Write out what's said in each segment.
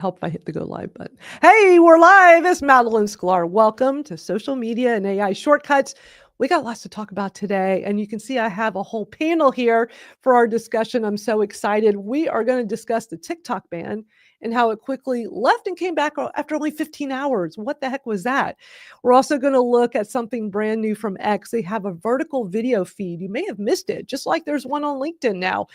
Help if I hit the go live button. Hey, we're live. It's Madalyn Sklar. Welcome to Social Media and AI Shortcuts. We got lots to talk about today, and you can see I have a whole panel here for our discussion. I'm so excited. We are going to discuss the TikTok ban and how it quickly left and came back after only 15 hours. What the heck was that? We're also going to look at something brand new from X. They have a vertical video feed. You may have missed it, just like there's one on LinkedIn now.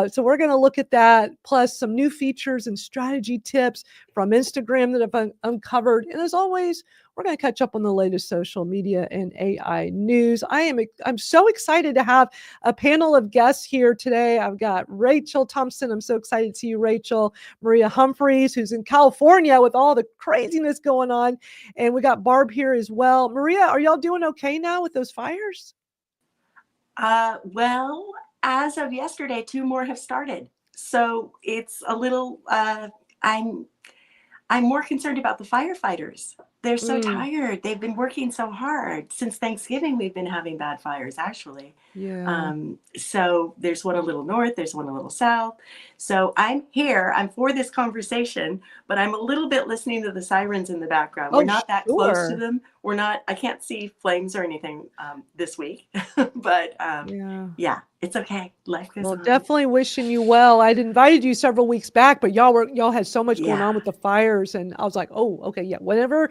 So we're going to look at that, plus some new features and strategy tips from Instagram that have uncovered. And as always, we're going to catch up on the latest social media and AI news. I'm so excited to have a panel of guests here today. I've got Rachel Thompson. I'm so excited to see you, Rachel. Maria Humphreys, who's in California with all the craziness going on. And we got Barb here as well. Maria, are y'all doing okay now with those fires? Well, as of yesterday, 2 more have started. So it's a little, I'm more concerned about the firefighters. They're so tired. They've been working so hard. Since Thanksgiving, we've been having bad fires, actually. Yeah. So there's one a little north, there's one a little south. So I'm here, I'm for this conversation, but I'm a little bit listening to the sirens in the background. We're Oh, not that close to sure. them. I can't see flames or anything this week, but Yeah. yeah, it's okay. Life goes Well, on. definitely wishing you well. I'd invited you several weeks back, but y'all had so much going Yeah. on with the fires, and I was like, oh, okay, yeah. Whenever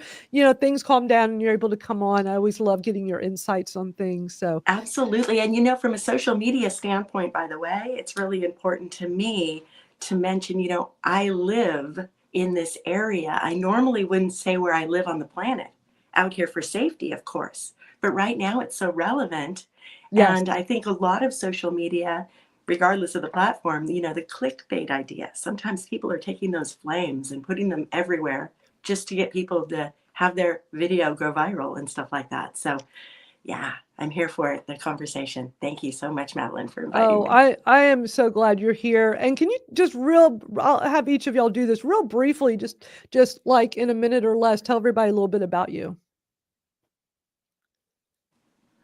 things calm down and you're able to come on, I always love getting your insights on things. So Absolutely. And from a social media standpoint, by the way, it's really important to me to mention, I live in this area. I normally wouldn't say where I live on the planet, out here for safety, of course. But right now it's so relevant. yes, And I think a lot of social media, regardless of the platform, the clickbait idea, sometimes people are taking those flames and putting them everywhere just to get people to have their video go viral and stuff like that. So yeah, I'm here for it, the conversation. Thank you so much, Madalyn, for inviting oh, me. I am so glad you're here. And can you I'll have each of y'all do this real briefly, just like in a minute or less, tell everybody a little bit about you.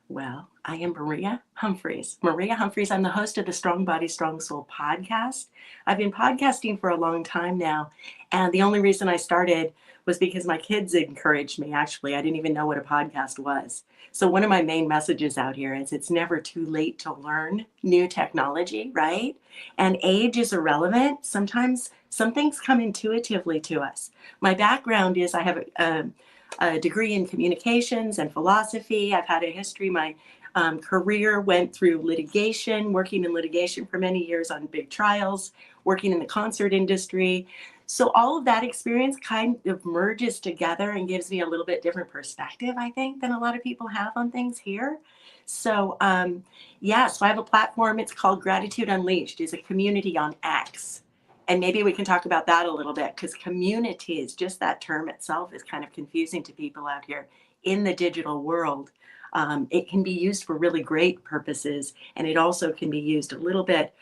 Well, I am Maria Humphreys. Maria Humphreys, I'm the host of the Strong Body, Strong Soul podcast. I've been podcasting for a long time now. And the only reason I started was because my kids encouraged me. Actually, I didn't even know what a podcast was. So one of my main messages out here is it's never too late to learn new technology, right? And age is irrelevant. Sometimes some things come intuitively to us. My background is I have a degree in communications and philosophy. I've had a history. My career went through litigation, working in litigation for many years on big trials, working in the concert industry. So all of that experience kind of merges together and gives me a little bit different perspective, I think, than a lot of people have on things here. So so I have a platform. It's called Gratitude Unleashed. It's a community on X. And maybe we can talk about that a little bit, because community is just, that term itself is kind of confusing to people out here in the digital world. It can be used for really great purposes, and it also can be used a little bit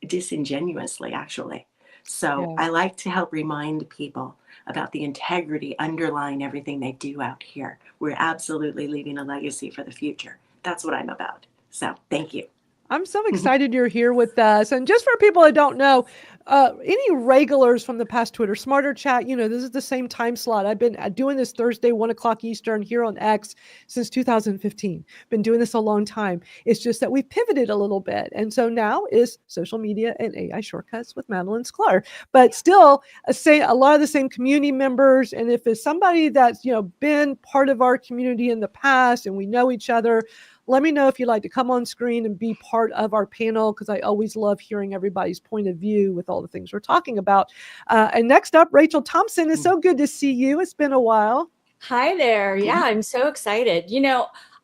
disingenuously, actually. So Yeah. I like to help remind people about the integrity underlying everything they do out here. We're absolutely leaving a legacy for the future. That's what I'm about. So thank you. I'm so excited you're here with us. And just for people that don't know, any regulars from the past Twitter, Smarter Chat, this is the same time slot. I've been doing this Thursday, 1 o'clock Eastern here on X since 2015. Been doing this a long time. It's just that we pivoted a little bit. And so now is Social Media and AI Shortcuts with Madalyn Sklar. But still, a lot of the same community members. And if it's somebody that's, been part of our community in the past and we know each other, let me know if you'd like to come on screen and be part of our panel, because I always love hearing everybody's point of view with all the things we're talking about. And next up, Rachel Thompson. It's so good to see you. It's been a while. Hi there. Yeah, I'm so excited.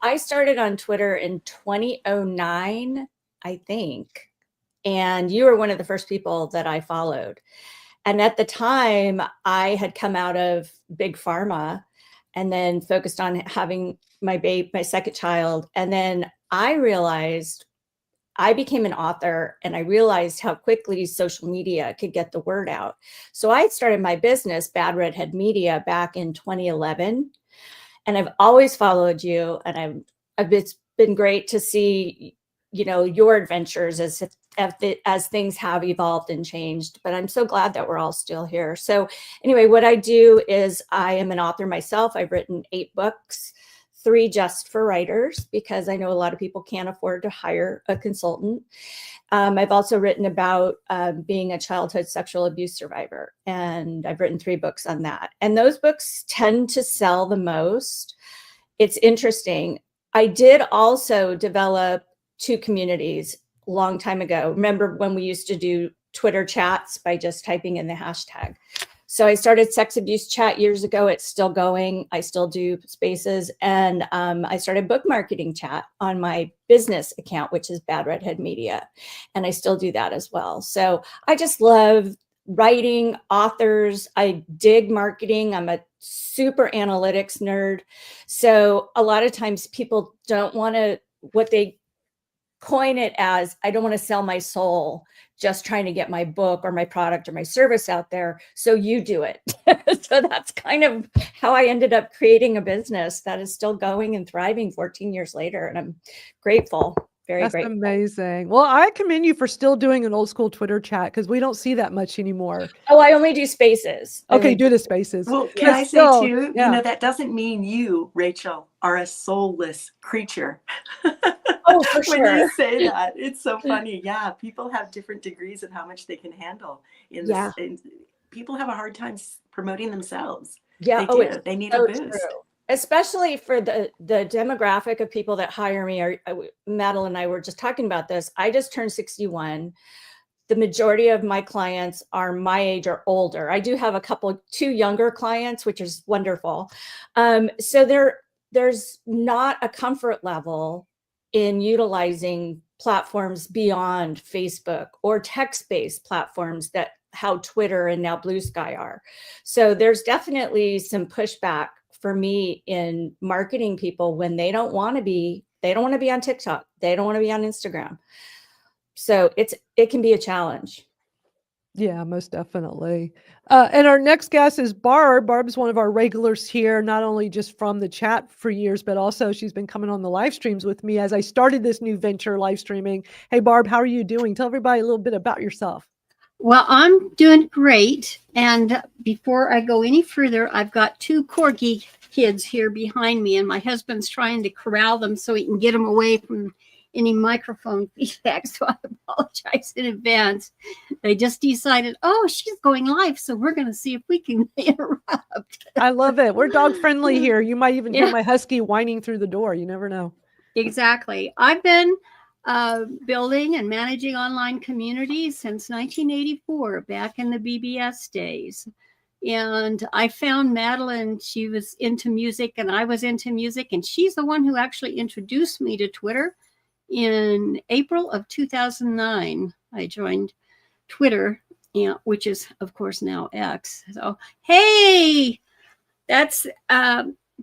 I started on Twitter in 2009, I think, and you were one of the first people that I followed. And at the time, I had come out of big pharma and then focused on having my second child. And then I realized I became an author, and I realized how quickly social media could get the word out. So I started my business, Bad Redhead Media, back in 2011. And I've always followed you, and it's been great to see, your adventures as as things have evolved and changed, but I'm so glad that we're all still here. So anyway, what I do is I am an author myself. I've written 8 books, 3 just for writers, because I know a lot of people can't afford to hire a consultant. I've also written about being a childhood sexual abuse survivor, and I've written 3 books on that. And those books tend to sell the most. It's interesting. I did also develop 2 communities a long time ago. Remember when we used to do Twitter chats by just typing in the hashtag? So I started Sex Abuse Chat years ago. It's still going. I still do spaces. And I started Book Marketing Chat on my business account, which is Bad Redhead Media. And I still do that as well. So I just love writing, authors. I dig marketing. I'm a super analytics nerd. So a lot of times people don't want to, what they coin it as, I don't want to sell my soul just trying to get my book or my product or my service out there. So you do it. So that's kind of how I ended up creating a business that is still going and thriving 14 years later. And I'm grateful. Very That's grateful. amazing. Well, I commend you for still doing an old school Twitter chat because we don't see that much anymore. Oh, I only do spaces. Okay, do the spaces. Well, But can I still, say too, yeah. that doesn't mean you, Rachel, are a soulless creature. Oh, for When sure. you say that, it's so funny. Yeah, people have different degrees of how much they can handle in this. Yeah. And people have a hard time promoting themselves. Yeah. They do. They need a so boost. true. Especially for the demographic of people that hire me. Madalyn and I were just talking about this. I just turned 61. The majority of my clients are my age or older. I do have 2 younger clients, which is wonderful. So there's not a comfort level in utilizing platforms beyond Facebook or text-based platforms that how Twitter and now Blue Sky are. So there's definitely some pushback for me in marketing people when they don't want to be on TikTok. They don't want to be on Instagram. So it can be a challenge. Yeah, most definitely. And our next guest is Barb. Barb's one of our regulars here, not only just from the chat for years, but also she's been coming on the live streams with me as I started this new venture, live streaming. Hey, Barb, how are you doing? Tell everybody a little bit about yourself. Well, I'm doing great. And before I go any further, I've got 2 corgi kids here behind me, and my husband's trying to corral them so he can get them away from any microphone feedback. So I apologize in advance. They just decided, oh, she's going live, so we're going to see if we can interrupt. I love it. We're dog friendly here. You might even hear my husky whining through the door. You never know. Exactly. I've been building and managing online communities since 1984, back in the BBS days. And I found Madalyn, she was into music and I was into music, and she's the one who actually introduced me to Twitter. In April of 2009, I joined Twitter, which is, of course, now X. So, hey, that's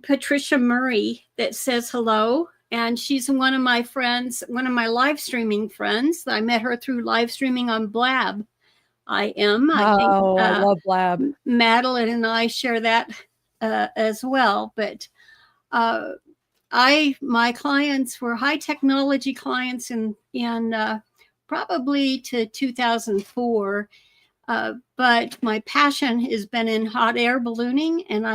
Patricia Murray that says hello. And she's one of my friends, one of my live streaming friends. I met her through live streaming on Blab. I think I love Blab. Madalyn and I share that as well. But my clients were high technology clients in probably to 2004. But my passion has been in hot air ballooning, and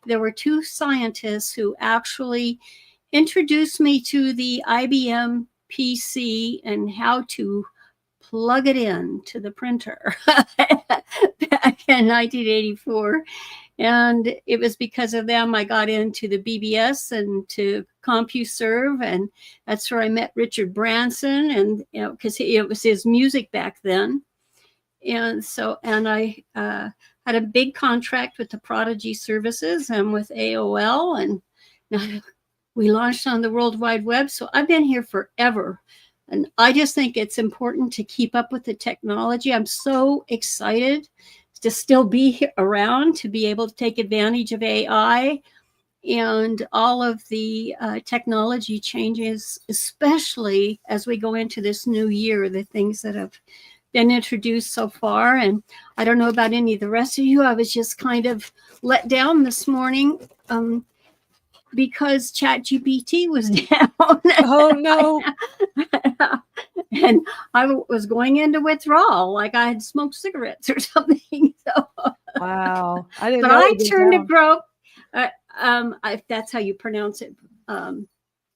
there were 2 scientists who actually introduced me to the IBM PC and how to plug it in to the printer back in 1984. And it was because of them I got into the BBS and to CompuServe, and that's where I met Richard Branson, and because it was his music back then. And I had a big contract with the Prodigy Services and with AOL, and we launched on the World Wide Web. So I've been here forever. And I just think it's important to keep up with the technology. I'm so excited to still be around, to be able to take advantage of AI and all of the technology changes, especially as we go into this new year, the things that have been introduced so far. And I don't know about any of the rest of you. I was just kind of let down this morning because ChatGPT was down. Oh, no. and I was going into withdrawal, like I had smoked cigarettes or something. So, Wow. I didn't but know I it goes turned to down. Grok, if that's how you pronounce it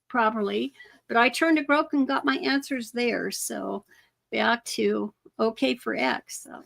properly. But I turned to Grok and got my answers there. So back to OK for X. So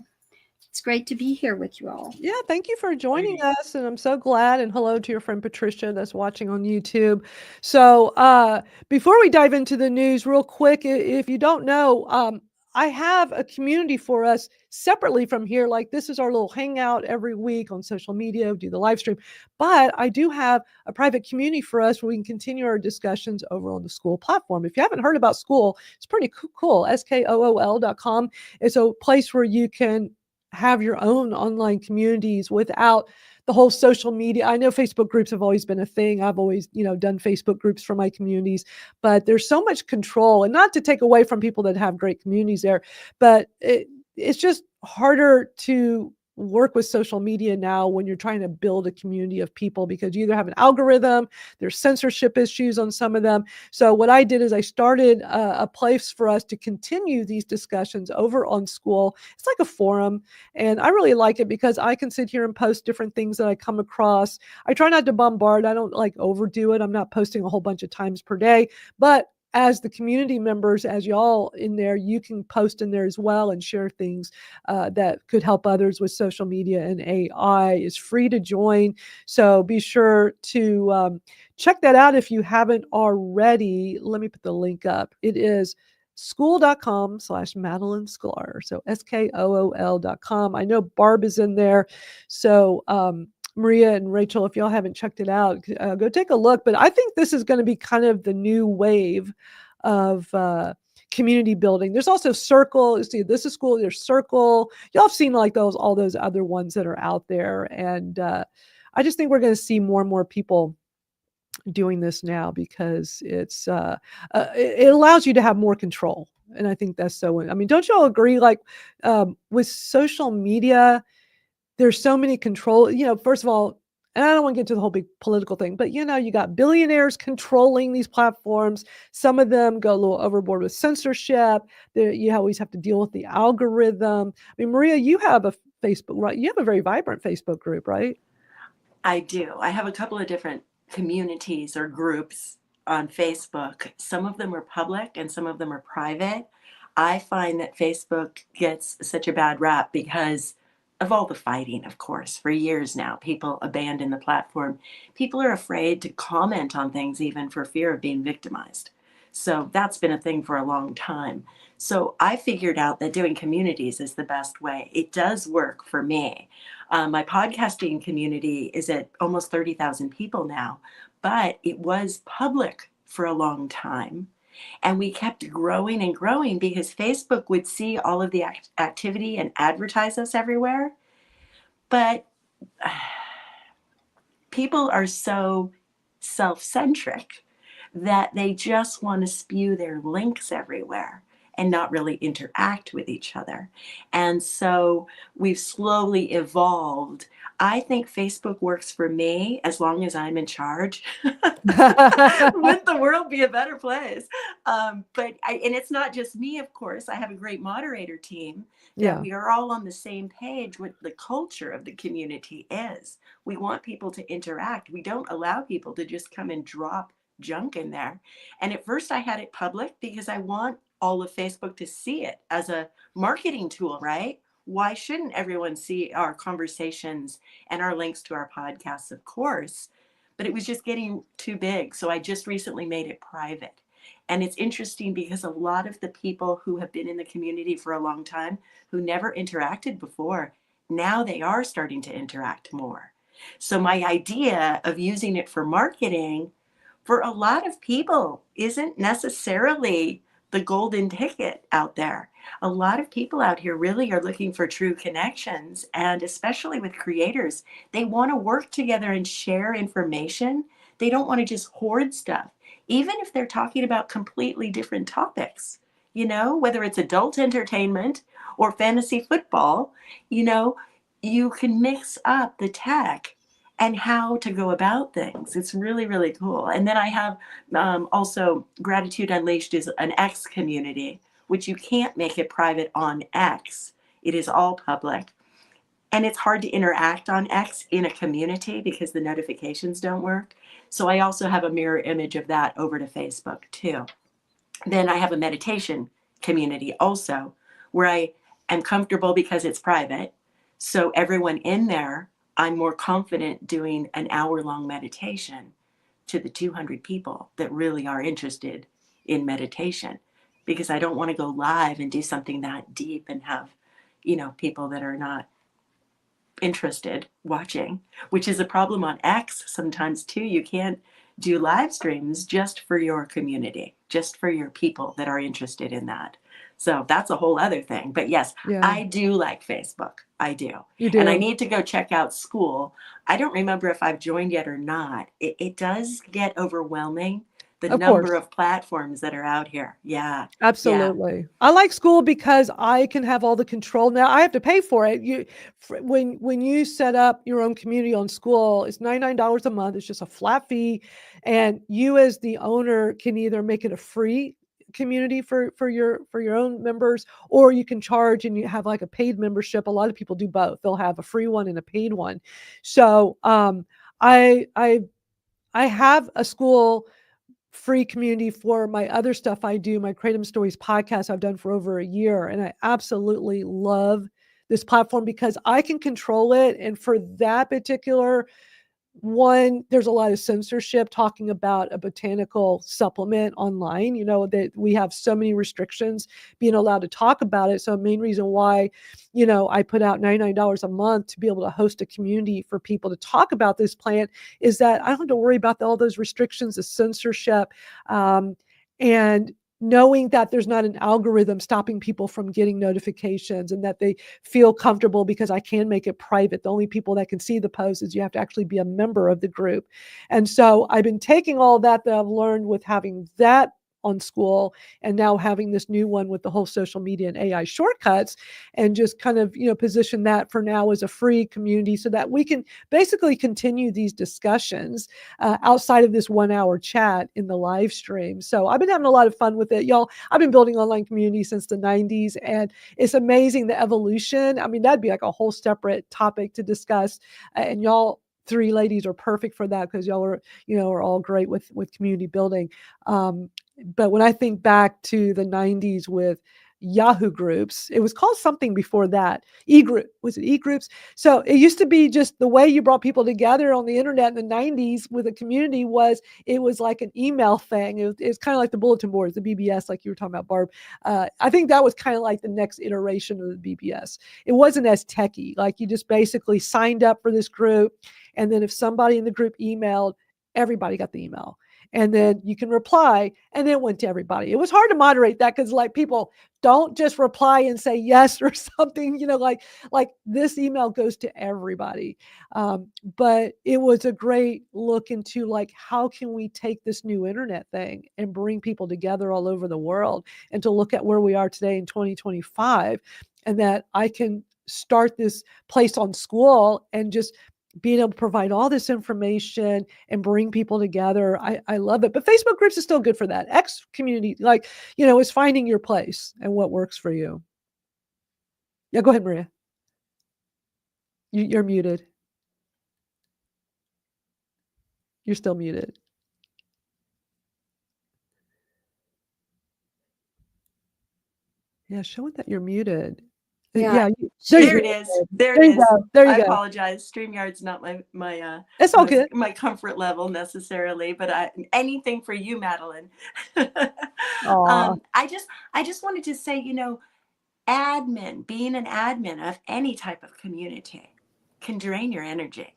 it's great to be here with you all. Yeah, thank you for joining us, and I'm so glad. And hello to your friend Patricia that's watching on YouTube. So, before we dive into the news, real quick, if you don't know, I have a community for us separately from here. Like this is our little hangout every week on social media, we do the live stream. But I do have a private community for us where we can continue our discussions over on the School platform. If you haven't heard about School, it's pretty cool. SKOOL.com. It's a place where you can have your own online communities without the whole social media. I know Facebook groups have always been a thing. I've always, done Facebook groups for my communities, but there's so much control, and not to take away from people that have great communities there, but it's just harder to work with social media now when you're trying to build a community of people, because you either have an algorithm, there's censorship issues on some of them. So what I did is I started a place for us to continue these discussions over on School. It's like a forum, and I really like it because I can sit here and post different things that I come across. I try not to bombard. I don't like overdo it. I'm not posting a whole bunch of times per day, but as the community members, as y'all in there, you can post in there as well and share things that could help others with social media and AI. Is free to join. So be sure to check that out if you haven't already. Let me put the link up. It is school.com/Madalyn Sklar. So SKOOL.com. I know Barb is in there. So, Maria and Rachel, if y'all haven't checked it out, go take a look. But I think this is going to be kind of the new wave of community building. There's also Circle. You see, this is School. There's Circle. Y'all have seen like all those other ones that are out there. And I just think we're going to see more and more people doing this now because it allows you to have more control. And I think that's so, I mean, don't y'all agree? Like with social media, there's so many control, first of all, and I don't want to get to the whole big political thing, but you got billionaires controlling these platforms. Some of them go a little overboard with censorship. You always have to deal with the algorithm. I mean, Maria, you have a Facebook, right? You have a very vibrant Facebook group, right? I do. I have a couple of different communities or groups on Facebook. Some of them are public and some of them are private. I find that Facebook gets such a bad rap because of all the fighting, of course. For years now, people abandon the platform. People are afraid to comment on things even for fear of being victimized. So that's been a thing for a long time. So I figured out that doing communities is the best way. It does work for me. My podcasting community is at almost 30,000 people now, but it was public for a long time. And we kept growing and growing because Facebook would see all of the activity and advertise us everywhere. But people are so self-centric that they just want to spew their links everywhere and not really interact with each other. And so we've slowly evolved. I think Facebook works for me as long as I'm in charge. Wouldn't the world be a better place? And it's not just me, of course. I have a great moderator team that we are all on the same page with the culture of the community is. We want people to interact. We don't allow people to just come and drop junk in there. And at first I had it public because I want all of Facebook to see it as a marketing tool, right? Why shouldn't everyone see our conversations and our links to our podcasts? Of course, but it was just getting too big. So I just recently made it private. And it's interesting because a lot of the people who have been in the community for a long time, who never interacted before, now they are starting to interact more. So my idea of using it for marketing for a lot of people isn't necessarily the golden ticket out there. A lot of people out here really are looking for true connections, and especially with creators, they want to work together and share information. They don't want to just hoard stuff, even if they're talking about completely different topics, whether it's adult entertainment or fantasy football, you can mix up the tech and how to go about things. It's really, really cool. And then I have also Gratitude Unleashed is an X community which you can't make it private on X. It is all public. And it's hard to interact on X in a community because the notifications don't work. So I also have a mirror image of that over to Facebook too. Then I have a meditation community also where I am comfortable because it's private. So everyone in there, I'm more confident doing an hour-long meditation to the 200 people that really are interested in meditation, because I don't want to go live and do something that deep and have, people that are not interested watching, which is a problem on X sometimes too. You can't do live streams just for your community, just for your people that are interested in that. So that's a whole other thing. But yes, Yeah, I do like Facebook. I do. you And I do. need to go check out School. I don't remember if I've joined yet or not. It does get overwhelming, the Of course. number of platforms that are out here. Yeah. Yeah. Absolutely. I like School because I can have all the control. Now I have to pay for it. When you set up your own community on School, it's $99 a month. It's just a flat fee, and you as the owner can either make it a free community for your own members, or you can charge and you have like a paid membership. A lot of people do both. They'll have a free one and a paid one. So I have a School free community for my other stuff I do, my Kratom Stories podcast I've done for over a year. And I absolutely love this platform because I can control it. And for that particular one, there's a lot of censorship talking about a botanical supplement online, that we have so many restrictions being allowed to talk about it. So main reason why, I put out $99 a month to be able to host a community for people to talk about this plant is that I don't have to worry about all those restrictions, the censorship, and knowing that there's not an algorithm stopping people from getting notifications, and that they feel comfortable because I can make it private. The only people that can see the post is you have to actually be a member of the group. And so I've been taking all that I've learned with having that on School and now having this new one with the whole social media and AI shortcuts, and just kind of, position that for now as a free community so that we can basically continue these discussions outside of this 1 hour chat in the live stream. So I've been having a lot of fun with it, y'all. I've been building online communities since the 90s, and it's amazing the evolution. I mean, that'd be like a whole separate topic to discuss. And y'all three ladies are perfect for that because y'all are all great with community building. But when I think back to the 90s with Yahoo groups, it was called something before that. Was it e-groups? So it used to be just the way you brought people together on the internet in the 90s with a community it was like an email thing. It's kind of like the bulletin boards, the BBS, like you were talking about, Barb. I think that was kind of like the next iteration of the BBS. It wasn't as techy. Like you just basically signed up for this group, and then if somebody in the group emailed, everybody got the email. And then you can reply, and then it went to everybody. It was hard to moderate that because like people don't just reply and say yes or something, like this email goes to everybody. But it was a great look into like, how can we take this new internet thing and bring people together all over the world, and to look at where we are today in 2025, and that I can start this place on School and just being able to provide all this information and bring people together. I love it. But Facebook groups is still good for that. X community, is finding your place and what works for you. Yeah, go ahead, Maria. You're muted. You're still muted. Yeah, showing that you're muted. Yeah. There it is. There it you is. go. There you I go. apologize. StreamYard's not It's all good. my comfort level necessarily, but anything for you, Madalyn. I just wanted to say, being an admin of any type of community can drain your energy.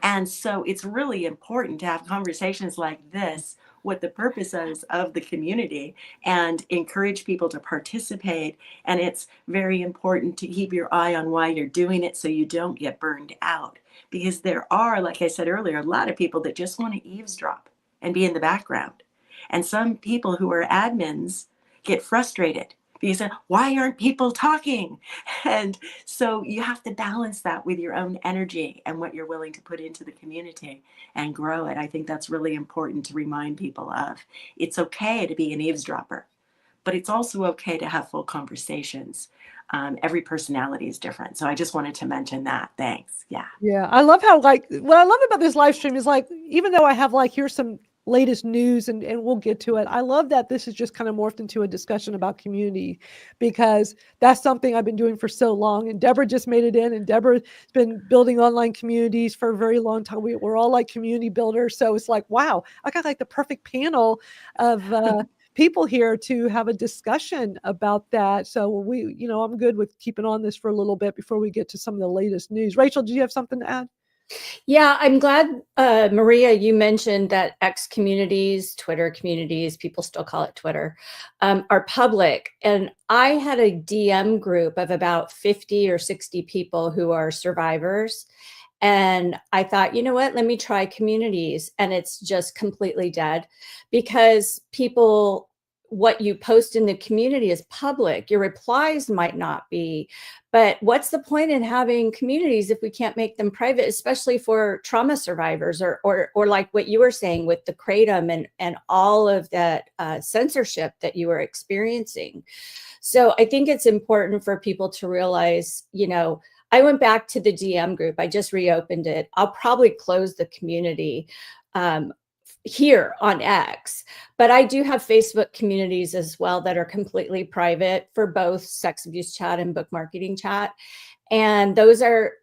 And so it's really important to have conversations like this, what the purpose is of the community, and encourage people to participate. And it's very important to keep your eye on why you're doing it so you don't get burned out. Because there are, like I said earlier, a lot of people that just want to eavesdrop and be in the background. And some people who are admins get frustrated because why aren't people talking? And so you have to balance that with your own energy and what you're willing to put into the community and grow it. I think that's really important to remind people of. It's okay to be an eavesdropper, but it's also okay to have full conversations. Every personality is different. So I just wanted to mention that. Thanks. Yeah. Yeah. I love how, like, what I love about this live stream is, like, even though I have, like, here's some latest news and we'll get to it. I love that this is just kind of morphed into a discussion about community, because that's something I've been doing for so long. And Deborah just made it in, and Deborah's been building online communities for a very long time. We're all like community builders. So it's like, wow, I got like the perfect panel of people here to have a discussion about that. So I'm good with keeping on this for a little bit before we get to some of the latest news. Rachel, do you have something to add? Yeah, I'm glad, Maria, you mentioned that X communities, Twitter communities, people still call it Twitter, are public. And I had a DM group of about 50 or 60 people who are survivors. And I thought, you know what, let me try communities. And it's just completely dead, because what you post in the community is public. Your replies might not be, but what's the point in having communities if we can't make them private, especially for trauma survivors, or like what you were saying with the Kratom and all of that censorship that you were experiencing. So I think it's important for people to realize, I went back to the DM group. I just reopened it. I'll probably close the community here on X, but I do have Facebook communities as well that are completely private for both sex abuse chat and book marketing chat. And those are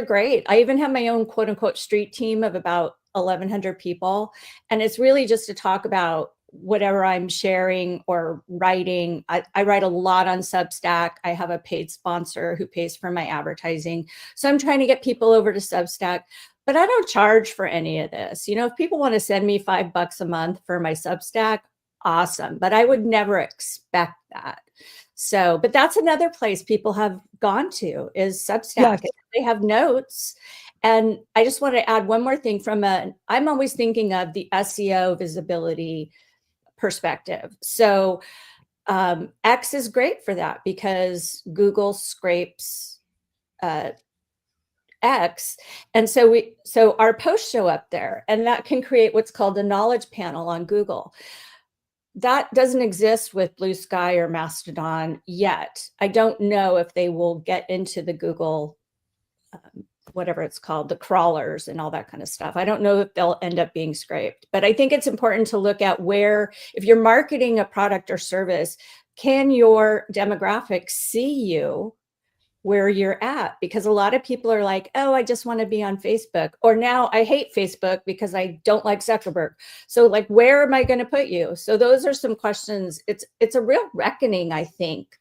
great. I even have my own quote unquote street team of about 1,100 people. And it's really just to talk about whatever I'm sharing or writing. I write a lot on Substack. I have a paid sponsor who pays for my advertising. So I'm trying to get people over to Substack, but I don't charge for any of this. If people want to send me $5 a month for my Substack, awesome. But I would never expect that. So, but that's another place people have gone to, is Substack. Yes. They have notes. And I just want to add one more thing I'm always thinking of the SEO visibility perspective. So X is great for that, because Google scrapes X. And so our posts show up there, and that can create what's called a knowledge panel on Google. That doesn't exist with Blue Sky or Mastodon yet. I don't know if they will get into the Google, whatever it's called, the crawlers and all that kind of stuff. I don't know if they'll end up being scraped, but I think it's important to look at where, if you're marketing a product or service, can your demographics see you where you're at? Because a lot of people are like, oh, I just want to be on Facebook, or now I hate Facebook because I don't like Zuckerberg. So like, where am I going to put you? So those are some questions. It's a real reckoning, I think.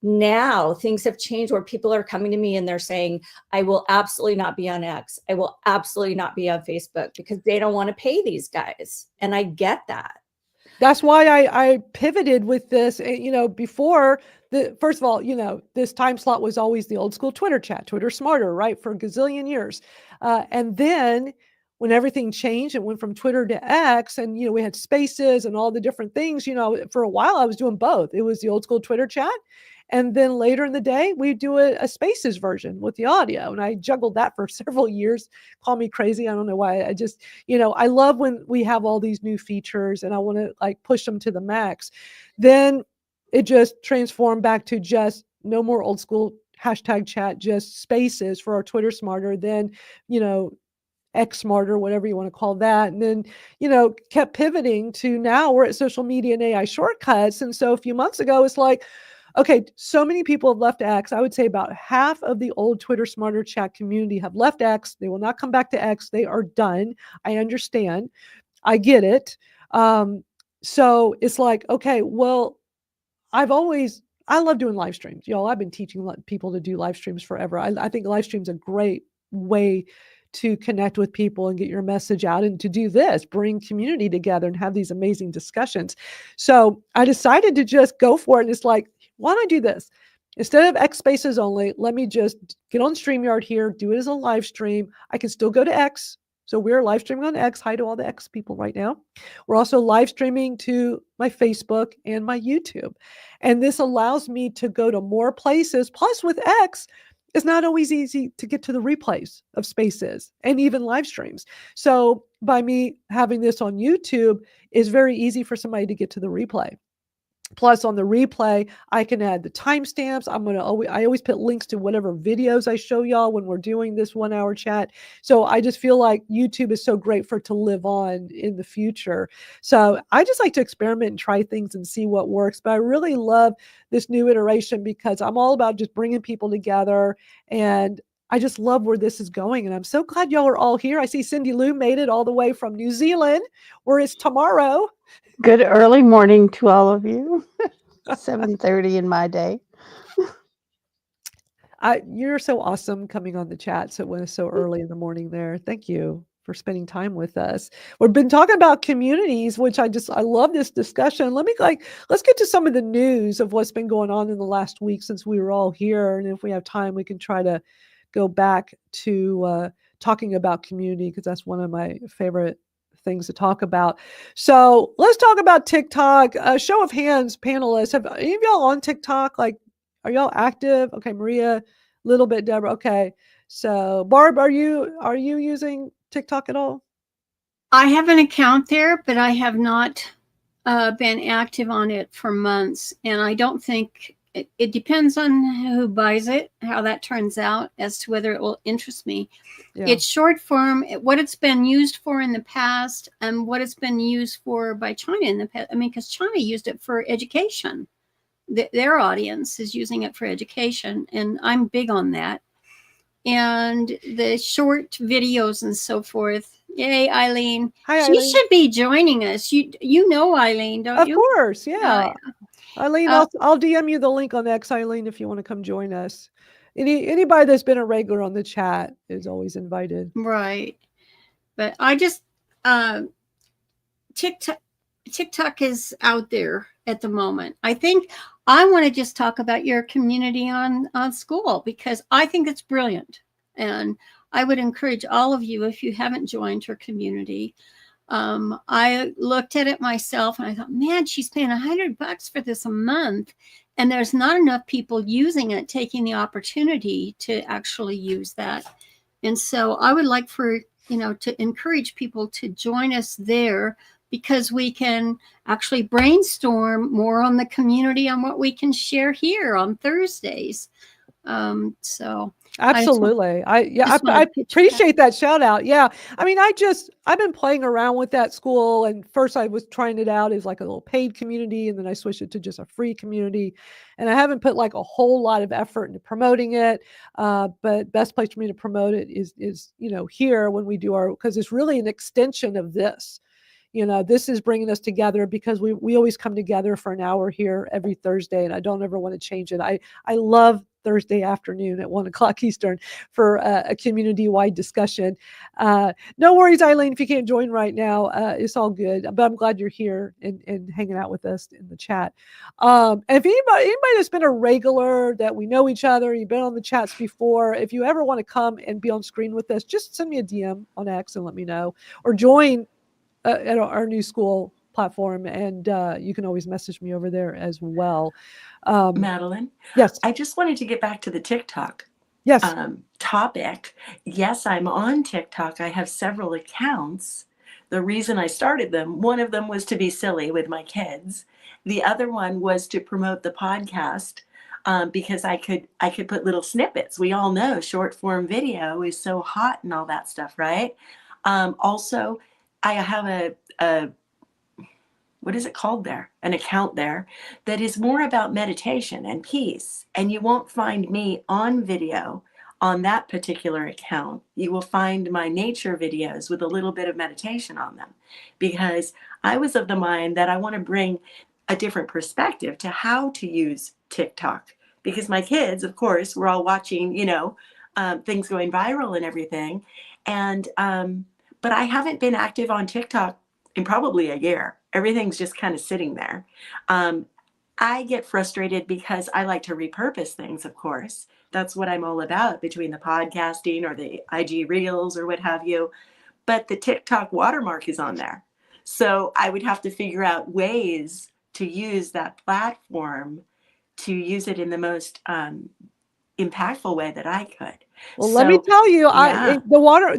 Now things have changed where people are coming to me and they're saying, I will absolutely not be on X. I will absolutely not be on Facebook, because they don't want to pay these guys. And I get that. That's why I pivoted with this. Before first of all, this time slot was always the old school Twitter chat, Twitter Smarter, right? For a gazillion years. And then when everything changed, it went from Twitter to X, and, we had spaces and all the different things, for a while I was doing both. It was the old school Twitter chat. And then later in the day, we do a spaces version with the audio. And I juggled that for several years. Call me crazy. I don't know why. I just, I love when we have all these new features and I want to like push them to the max. Then it just transformed back to just no more old school hashtag chat, just spaces for our Twitter Smarter. Then, X Smarter, whatever you want to call that. And then, kept pivoting to now we're at social media and AI shortcuts. And so a few months ago, it's like, okay, so many people have left X. I would say about half of the old Twitter Smarter chat community have left X. They will not come back to X. They are done. I understand. I get it. So it's like, okay, well, I love doing live streams. Y'all, I've been teaching people to do live streams forever. I think live streams are a great way to connect with people and get your message out, and to do this, bring community together and have these amazing discussions. So I decided to just go for it. And it's like, why don't I do this? Instead of X spaces only, let me just get on StreamYard here, do it as a live stream. I can still go to X. So we're live streaming on X. Hi to all the X people right now. We're also live streaming to my Facebook and my YouTube. And this allows me to go to more places. Plus with X, it's not always easy to get to the replays of spaces and even live streams. So by me having this on YouTube, it's very easy for somebody to get to the replay. Plus on the replay, I can add the timestamps. I always put links to whatever videos I show y'all when we're doing this 1 hour chat. So I just feel like YouTube is so great for it to live on in the future. So I just like to experiment and try things and see what works. But I really love this new iteration because I'm all about just bringing people together, and I just love where this is going. And I'm so glad y'all are all here. I see Cindy Lou made it all the way from New Zealand, where it's tomorrow. Good early morning to all of you. 7:30 in my day. You're so awesome coming on the chat so early in the morning there. Thank you for spending time with us. We've been talking about communities, which I love this discussion. Let's get to some of the news of what's been going on in the last week since we were all here. And if we have time, we can try to go back to talking about community, because that's one of my favorite things to talk about. So let's talk about TikTok. Show of hands, panelists. Have any of y'all on TikTok? Like, are y'all active? Okay, Maria, a little bit, Deborah. Okay. So Barb, are you using TikTok at all? I have an account there, but I have not been active on it for months. And I don't think it depends on who buys it, how that turns out as to whether it will interest me. Yeah. It's short form, what it's been used for in the past and what it's been used for by China in the past. I mean, because China used it for education. Their audience is using it for education, and I'm big on that. And the short videos and so forth. Yay, Eileen. Hi, She Eileen. should be joining us. You know Eileen, don't you? Of course, yeah. Eileen, I'll DM you the link on X, Eileen, if you want to come join us. Anybody that's been a regular on the chat is always invited. Right. But I just TikTok is out there at the moment. I think I want to just talk about your community on school, because I think it's brilliant. And I would encourage all of you, if you haven't joined her community. I looked at it myself and I thought, man, she's paying $100 for this a month. And there's not enough people using it, taking the opportunity to actually use that. And so I would like to encourage people to join us there, because we can actually brainstorm more on the community on what we can share here on Thursdays. So absolutely. I appreciate that shout out. Yeah. I mean, I've been playing around with that school, and first I was trying it out as like a little paid community, and then I switched it to just a free community, and I haven't put like a whole lot of effort into promoting it. But best place for me to promote it is here when we do because it's really an extension of this. This is bringing us together because we always come together for an hour here every Thursday, and I don't ever want to change it. I love Thursday afternoon at 1:00 Eastern for a community-wide discussion. No worries, Eileen, if you can't join right now, it's all good, but I'm glad you're here and hanging out with us in the chat. And if anybody that's been a regular, that we know each other, you've been on the chats before, if you ever want to come and be on screen with us, just send me a DM on X and let me know, or join at our new school platform, and you can always message me over there as well. Madalyn? Yes. I just wanted to get back to the TikTok topic. Yes, I'm on TikTok. I have several accounts. The reason I started them, one of them was to be silly with my kids. The other one was to promote the podcast, because I could put little snippets. We all know short form video is so hot and all that stuff, right? Also, I have a what is it called there? An account there that is more about meditation and peace. And you won't find me on video on that particular account. You will find my nature videos with a little bit of meditation on them, because I was of the mind that I want to bring a different perspective to how to use TikTok, because my kids, of course, were all watching, things going viral and everything. And, but I haven't been active on TikTok in probably a year. Everything's just kind of sitting there. I get frustrated because I like to repurpose things, of course. That's what I'm all about, between the podcasting or the IG Reels or what have you. But the TikTok watermark is on there. So I would have to figure out ways to use that platform, to use it in the most impactful way that I could. Well, let me tell you, yeah.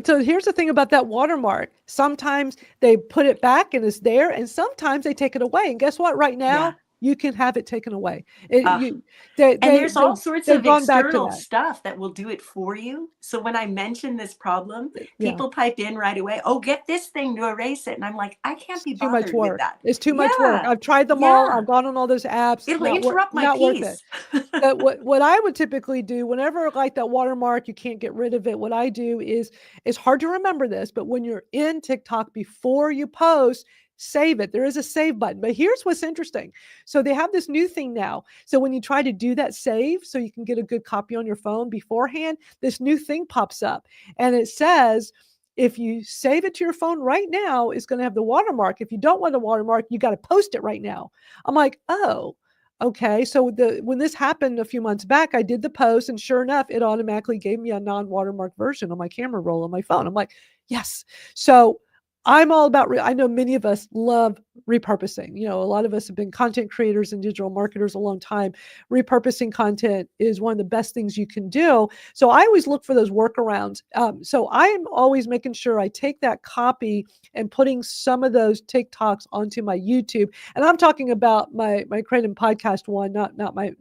So here's the thing about that watermark. Sometimes they put it back and it's there, and sometimes they take it away. And guess what? Right now, you can have it taken away. And there's all sorts they've of gone back to external that. stuff that will do it for you. So when I mention this problem, Yeah. people pipe in right away, oh, get this thing to erase it. And I'm like, I can't be Too much bothered with work. that. It's too much work. I've tried them all. I've gone on all those apps. It'll interrupt my not worth it. peace. But what I would typically do whenever like that watermark, you can't get rid of it. What I do is, it's hard to remember this, but when you're in TikTok, before you post, save it. There is a save button. But here's what's interesting. So they have this new thing now. So when you try to do that save, so you can get a good copy on your phone beforehand, this new thing pops up and it says, if you save it to your phone right now, it's going to have the watermark. If you don't want a watermark, you got to post it right now. I'm like, oh, okay. So when this happened a few months back, I did the post and sure enough, it automatically gave me a non-watermark version on my camera roll on my phone. I'm like, yes. So I'm all about, I know many of us love repurposing. A lot of us have been content creators and digital marketers a long time. Repurposing content is one of the best things you can do. So I always look for those workarounds. So I'm always making sure I take that copy and putting some of those TikToks onto my YouTube. And I'm talking about my Creative Podcast one, not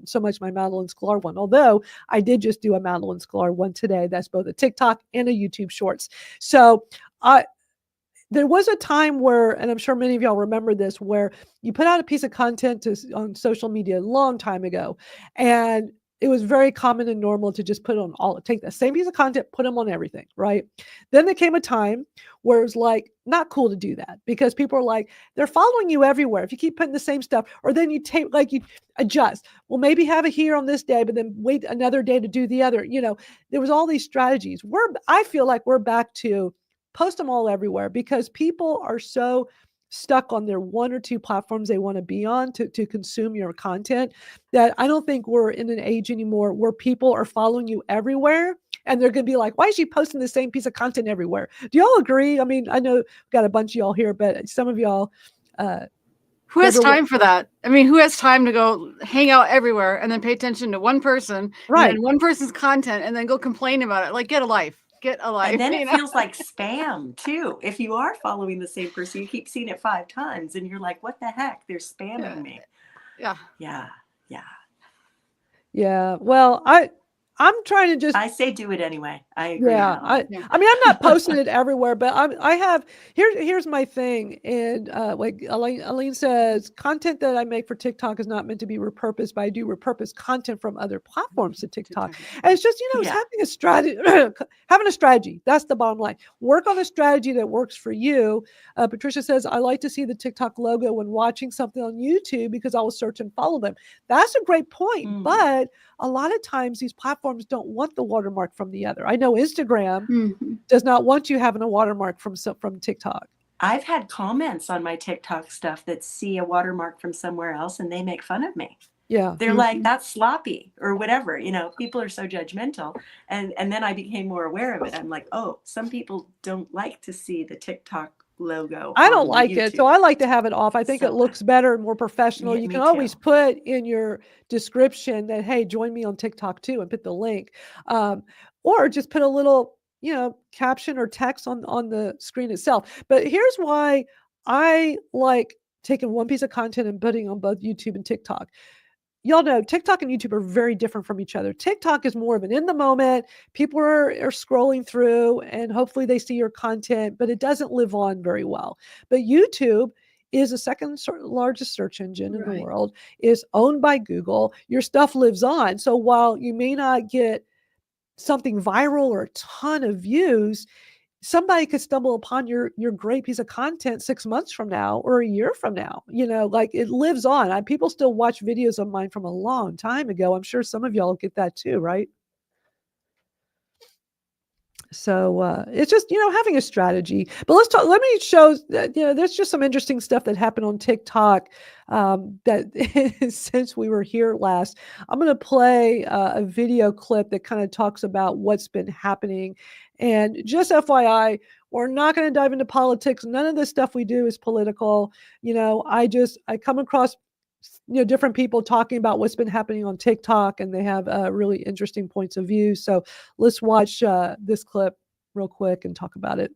so much my Madalyn Sklar one, although I did just do a Madalyn Sklar one today. That's both a TikTok and a YouTube Shorts. So there was a time where, and I'm sure many of y'all remember this, where you put out a piece of content on social media a long time ago, and it was very common and normal to just put on take the same piece of content, put them on everything, right? Then there came a time where it was like not cool to do that because people are like, they're following you everywhere. If you keep putting the same stuff, or then you you adjust. Well, maybe have it here on this day, but then wait another day to do the other. There was all these strategies. I feel like we're back to post them all everywhere because people are so stuck on their one or two platforms they want to be on to consume your content that I don't think we're in an age anymore where people are following you everywhere and they're going to be like, why is she posting the same piece of content everywhere? Do y'all agree? I mean, I know we've got a bunch of y'all here, but some of y'all who has time for that? I mean, who has time to go hang out everywhere and then pay attention to one person, right? And then one person's content and then go complain about it? Like, get a life. Get a life. And then it feels like spam too. If you are following the same person, you keep seeing it 5 times and you're like, what the heck? They're spamming me. Yeah. Well, I'm trying to I say do it anyway. I agree. Yeah. I mean, I'm not posting it everywhere, but I have, here's my thing. And like Aline says, content that I make for TikTok is not meant to be repurposed, but I do repurpose content from other platforms to TikTok. And it's just, it's having a strategy, having a strategy. That's the bottom line. Work on a strategy that works for you. Patricia says, I like to see the TikTok logo when watching something on YouTube because I will search and follow them. That's a great point. But a lot of times these platforms don't want the watermark from the other. I know Instagram does not want you having a watermark from TikTok. I've had comments on my TikTok stuff that see a watermark from somewhere else and they make fun of me. Yeah. They're like, that's sloppy or whatever. People are so judgmental. And then I became more aware of it. I'm like, oh, some people don't like to see the TikTok logo. I don't like it. So I like to have it off. I think it looks better and more professional. You can always put in your description that, hey, join me on TikTok too, and put the link. Or just put a little, caption or text on the screen itself. But here's why I like taking one piece of content and putting on both YouTube and TikTok. Y'all know TikTok and YouTube are very different from each other. TikTok is more of an in the moment. People are scrolling through and hopefully they see your content, but it doesn't live on very well. But YouTube is the second largest search engine in the world, is owned by Google. Your stuff lives on. So while you may not get something viral or a ton of views, somebody could stumble upon your great piece of content 6 months from now or a year from now. Like it lives on. People still watch videos of mine from a long time ago. I'm sure some of y'all get that too, right? So it's just, having a strategy. But let me show that, there's just some interesting stuff that happened on TikTok that since we were here last. I'm going to play a video clip that kind of talks about what's been happening. And just FYI, we're not going to dive into politics. None of this stuff we do is political. I come across different people talking about what's been happening on TikTok, and they have really interesting points of view. So let's watch this clip real quick and talk about it.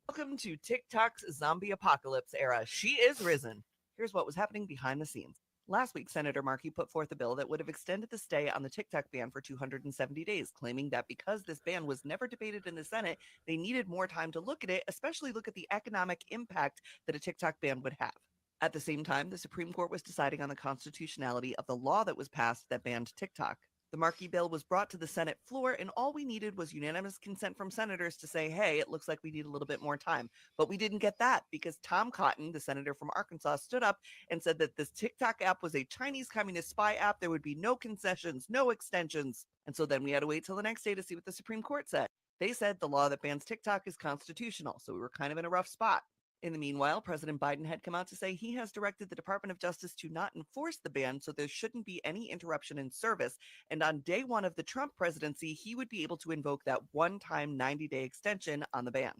Welcome to TikTok's zombie apocalypse era. She is risen. Here's what was happening behind the scenes. Last week, Senator Markey put forth a bill that would have extended the stay on the TikTok ban for 270 days, claiming that because this ban was never debated in the Senate, they needed more time to look at it, especially look at the economic impact that a TikTok ban would have. At the same time, the Supreme Court was deciding on the constitutionality of the law that was passed that banned TikTok. The Markey bill was brought to the Senate floor, and all we needed was unanimous consent from senators to say, hey, it looks like we need a little bit more time. But we didn't get that because Tom Cotton, the senator from Arkansas, stood up and said that this TikTok app was a Chinese communist spy app. There would be no concessions, no extensions. And so then we had to wait till the next day to see what the Supreme Court said. They said the law that bans TikTok is constitutional, so we were kind of in a rough spot. In the meanwhile, President Biden had come out to say he has directed the Department of Justice to not enforce the ban, so there shouldn't be any interruption in service. And on day one of the Trump presidency, he would be able to invoke that one-time 90-day extension on the ban.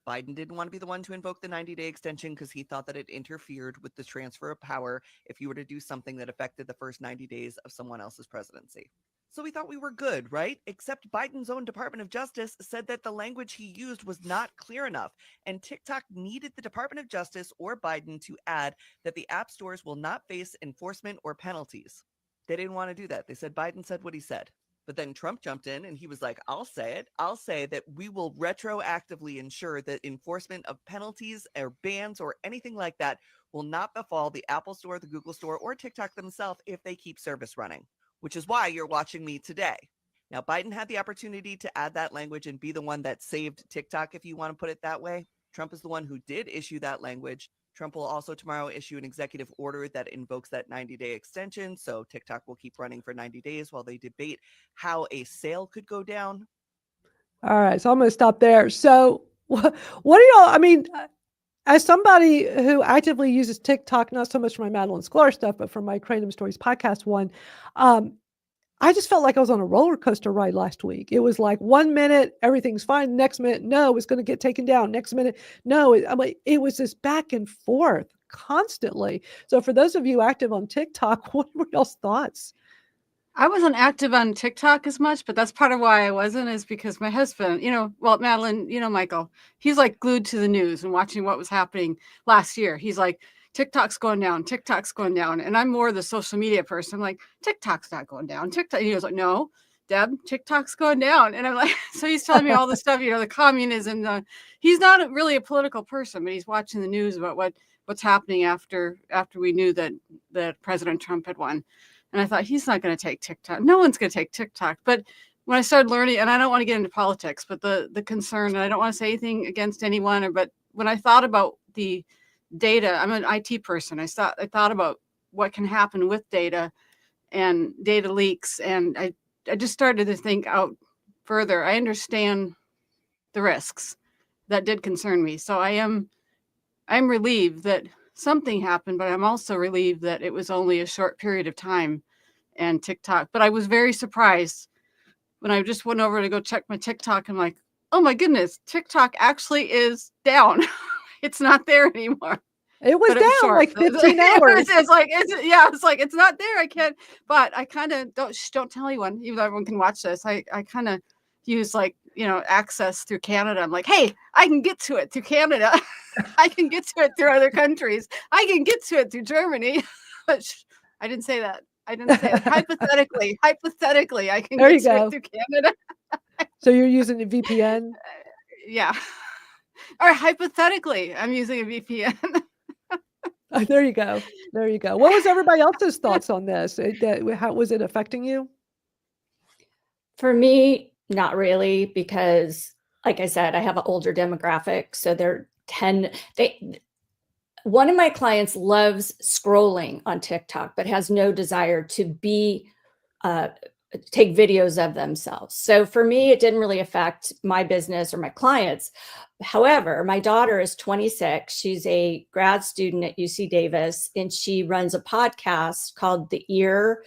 Biden didn't want to be the one to invoke the 90-day extension because he thought that it interfered with the transfer of power if you were to do something that affected the first 90 days of someone else's presidency. So we thought we were good, right? Except Biden's own Department of Justice said that the language he used was not clear enough, and TikTok needed the Department of Justice or Biden to add that the app stores will not face enforcement or penalties. They didn't want to do that. They said Biden said what he said. But then Trump jumped in and he was like, I'll say it. I'll say that we will retroactively ensure that enforcement of penalties or bans or anything like that will not befall the Apple Store, the Google Store, or TikTok themselves if they keep service running, which is why you're watching me today. Now, Biden had the opportunity to add that language and be the one that saved TikTok, if you want to put it that way. Trump is the one who did issue that language. Trump will also tomorrow issue an executive order that invokes that 90-day extension. So TikTok will keep running for 90 days while they debate how a sale could go down. All right. So I'm going to stop there. So what do y'all, I mean, as somebody who actively uses TikTok, not so much for my Madalyn Sklar stuff, but for my Kratom Stories podcast one, I just felt like I was on a roller coaster ride last week. It was like 1 minute, everything's fine. Next minute, no, it's going to get taken down. Next minute, no. It was this back and forth constantly. So for those of you active on TikTok, what were y'all's thoughts? I wasn't active on TikTok as much, but that's part of why I wasn't, is because my husband, Madalyn, Michael, he's like glued to the news and watching what was happening last year. He's like, TikTok's going down. TikTok's going down. And I'm more the social media person. I'm like, TikTok's not going down. TikTok. He was like, no, Deb, TikTok's going down. And I'm like, so he's telling me all this stuff, the communism. He's not really a political person, but he's watching the news about what's happening after we knew that President Trump had won. And I thought, he's not going to take TikTok. No one's going to take TikTok. But when I started learning, and I don't want to get into politics, but the concern, and I don't want to say anything against anyone, but when I thought about the data, I'm an IT person. I thought about what can happen with data and data leaks. And I just started to think out further. I understand the risks that did concern me. So I'm relieved that something happened, but I'm also relieved that it was only a short period of time and TikTok. But I was very surprised when I just went over to go check my TikTok. I'm like, oh my goodness, TikTok actually is down. It's not there anymore. It was down like 15 hours. It's like, it's not there. I can't, but I kind of don't tell anyone, even though everyone can watch this. I kind of use access through Canada. I'm like, hey, I can get to it through Canada. I can get to it through other countries. I can get to it through Germany. But I didn't say that. Hypothetically, I can get to it through Canada. So you're using a VPN? Yeah. Or hypothetically, I'm using a VPN. There you go. What was everybody else's thoughts on this? How was it affecting you? For me, not really, because like I said, I have an older demographic. So one of my clients loves scrolling on TikTok, but has no desire to take videos of themselves. So for me, it didn't really affect my business or my clients. However, my daughter is 26. She's a grad student at UC Davis, and she runs a podcast called The Ear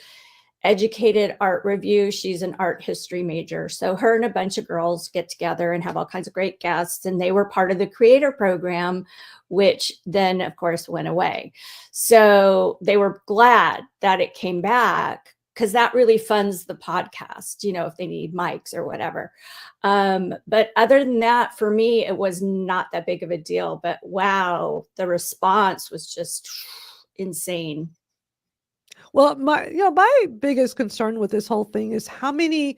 Educated Art Review. She's an art history major. So her and a bunch of girls get together and have all kinds of great guests. And they were part of the creator program, which then, of course, went away. So they were glad that it came back, because that really funds the podcast, if they need mics or whatever. But other than that, for me, it was not that big of a deal. But wow, the response was just insane. Well, my biggest concern with this whole thing is how many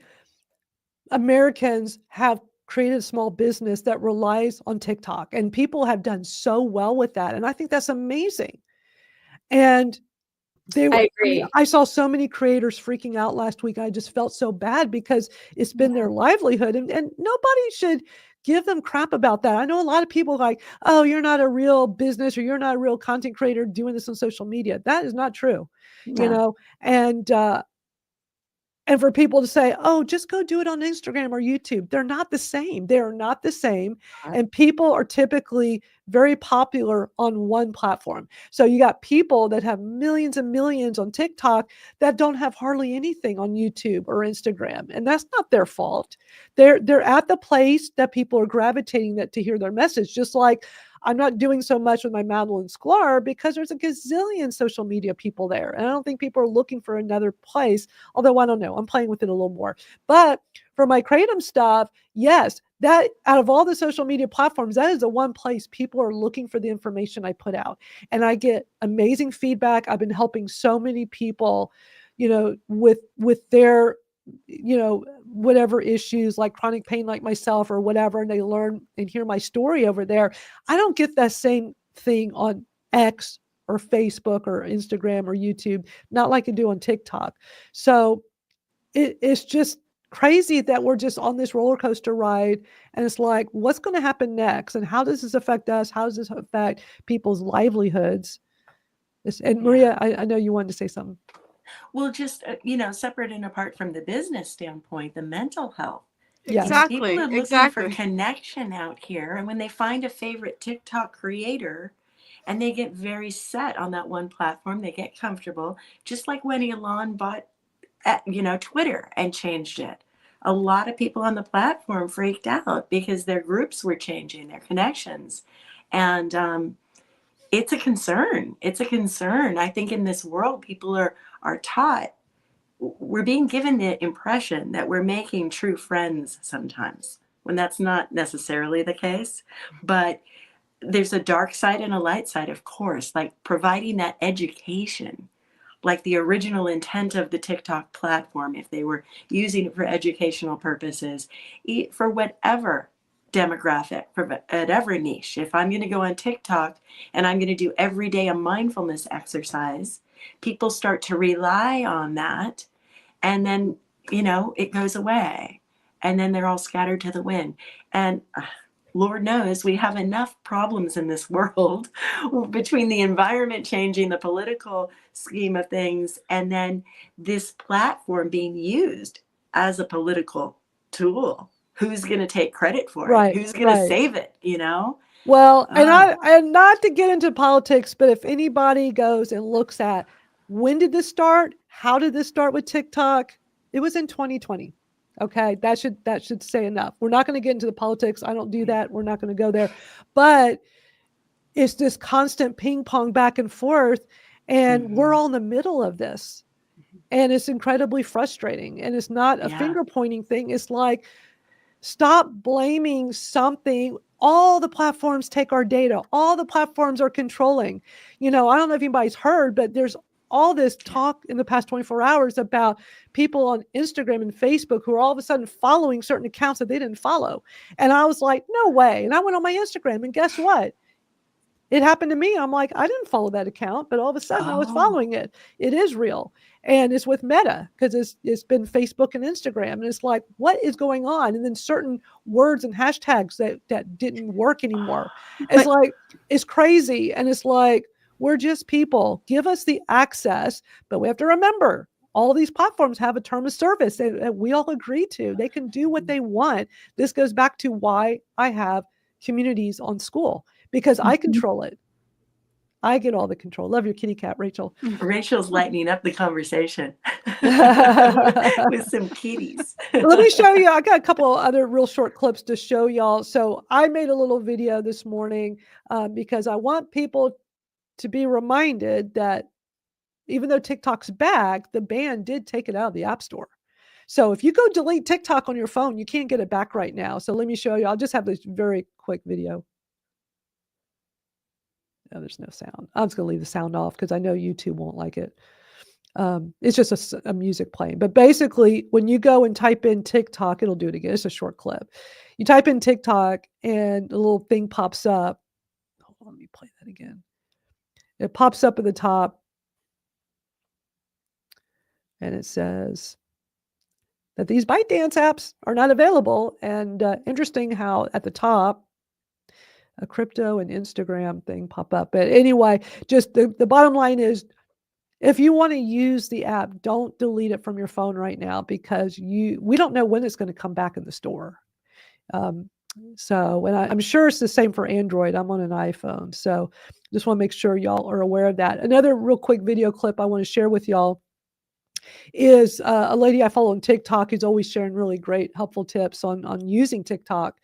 Americans have created a small business that relies on TikTok, and people have done so well with that. And I think that's amazing. And I agree. I saw so many creators freaking out last week. I just felt so bad because it's been their livelihood, and nobody should give them crap about that. I know a lot of people like, oh, you're not a real business or you're not a real content creator doing this on social media. That is not true, No. and for people to say, oh, just go do it on Instagram or YouTube. They're not the same. They are not the same. And people are typically very popular on one platform. So you got people that have millions and millions on TikTok that don't have hardly anything on YouTube or Instagram. And that's not their fault. They're at the place that people are gravitating to hear their message. Just like I'm not doing so much with my Madalyn Sklar because there's a gazillion social media people there. And I don't think people are looking for another place, although I don't know, I'm playing with it a little more. But for my Kratom stuff, yes, that out of all the social media platforms, that is the one place people are looking for the information I put out. And I get amazing feedback. I've been helping so many people, with their whatever issues like chronic pain like myself or whatever, and they learn and hear my story over there. I don't get that same thing on X or Facebook or Instagram or YouTube, not like I do on TikTok. So it's just crazy that we're just on this roller coaster ride, and it's like, what's going to happen next, and how does this affect us? How does this affect people's livelihoods? And Maria, I know you wanted to say something. Well, just, separate and apart from the business standpoint, the mental health. Yes. Exactly. People are looking Exactly. for connection out here. And when they find a favorite TikTok creator and they get very set on that one platform, they get comfortable, just like when Elon bought, Twitter and changed it. A lot of people on the platform freaked out because their groups were changing, their connections. And it's a concern. It's a concern. I think in this world, people are taught, we're being given the impression that we're making true friends sometimes, when that's not necessarily the case. But there's a dark side and a light side, of course, like providing that education, like the original intent of the TikTok platform, if they were using it for educational purposes, for whatever demographic, for whatever niche. If I'm going to go on TikTok and I'm going to do every day a mindfulness exercise, people start to rely on that, and then it goes away, and then they're all scattered to the wind. And Lord knows we have enough problems in this world between the environment changing, the political scheme of things, and then this platform being used as a political tool. Who's going to take credit for it? Who's going to save it? Well, and not to get into politics, but if anybody goes and looks at when did this start? How did this start with TikTok? It was in 2020. Okay, that should say enough. We're not going to get into the politics. I don't do that. We're not going to go there. But it's this constant ping pong back and forth, and we're all in the middle of this. And it's incredibly frustrating. And it's not a finger pointing thing. It's like, stop blaming something. All the platforms take our data. All the platforms are controlling. I don't know if anybody's heard, but there's all this talk in the past 24 hours about people on Instagram and Facebook who are all of a sudden following certain accounts that they didn't follow. And I was like, no way. And I went on my Instagram, and guess what? It happened to me. I'm like, I didn't follow that account, but all of a sudden I was following it. It is real. And it's with Meta, because it's been Facebook and Instagram. And it's like, what is going on? And then certain words and hashtags that didn't work anymore. It's like, it's crazy. And it's like, we're just people. Give us the access. But we have to remember, all these platforms have a term of service that we all agree to. They can do what they want. This goes back to why I have communities on school, because I control it. I get all the control. Love your kitty cat, Rachel. Rachel's lightening up the conversation with some kitties. Let me show you. I got a couple other real short clips to show y'all. So I made a little video this morning because I want people to be reminded that even though TikTok's back, the ban did take it out of the App Store. So if you go delete TikTok on your phone, you can't get it back right now. So let me show you. I'll just have this very quick video. Oh, there's no sound. I'm just going to leave the sound off because I know YouTube won't like it. It's just a music playing. But basically, when you go and type in TikTok, it'll do it again. It's a short clip. You type in TikTok and a little thing pops up. Hold on, let me play that again. It pops up at the top and it says that these ByteDance apps are not available. And interesting how at the top, a crypto and Instagram thing pop up. But anyway, just the bottom line is, if you want to use the app, don't delete it from your phone right now, because we don't know when it's going to come back in the store. So, and I'm sure it's the same for Android. I'm on an iPhone. So just want to make sure y'all are aware of that. Another real quick video clip I want to share with y'all is a lady I follow on TikTok who's always sharing really great, helpful tips on using TikTok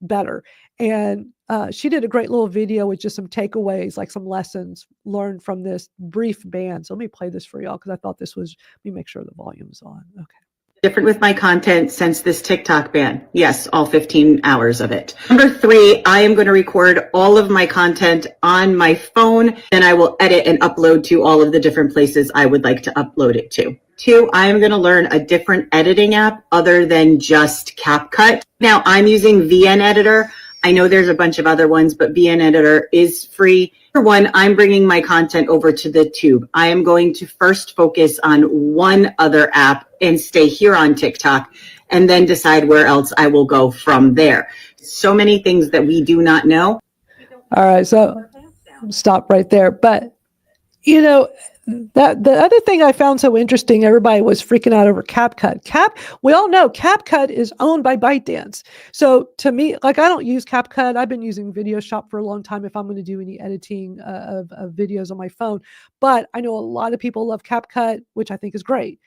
better. And she did a great little video with just some takeaways, like some lessons learned from this brief ban. So let me play this for y'all, because I thought this was, let me make sure the volume's on. Okay. Different with my content since this TikTok ban. Yes, all 15 hours of it. Number 3, I am going to record all of my content on my phone, then I will edit and upload to all of the different places I would like to upload it to. 2, I am going to learn a different editing app other than just CapCut. Now I'm using VN Editor. I know there's a bunch of other ones, but VN Editor is free. For one, I'm bringing my content over to the tube. I am going to first focus on one other app and stay here on TikTok, and then decide where else I will go from there. So many things that we do not know. All right, so stop right there. But, you know, that the other thing I found so interesting, everybody was freaking out over CapCut. We all know CapCut is owned by ByteDance. So to me, like, I don't use CapCut. I've been using Video Shop for a long time if I'm going to do any editing of videos on my phone. But I know a lot of people love CapCut, which I think is great.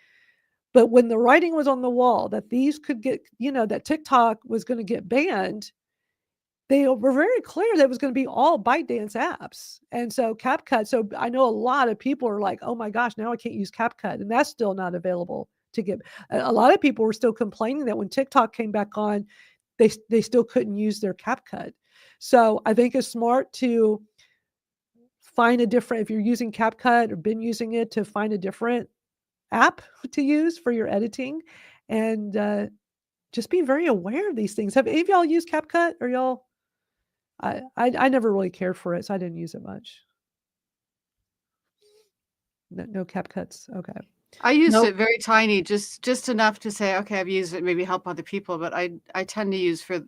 But when the writing was on the wall that these could get, you know, that TikTok was going to get banned, they were very clear that it was going to be all ByteDance apps. And so CapCut, so I know a lot of people are like, oh my gosh, now I can't use CapCut. And that's still not available to get. A lot of people were still complaining that when TikTok came back on, they still couldn't use their CapCut. So I think it's smart to find a different, if you're using CapCut or been using it, to find a different app to use for your editing, and just be very aware of these things. Have any of y'all used CapCut, or y'all? I never really cared for it, so I didn't use it much. No CapCuts. Okay. I used Nope. it very tiny, just enough to say, okay, I've used it, maybe help other people. But I tend to use, for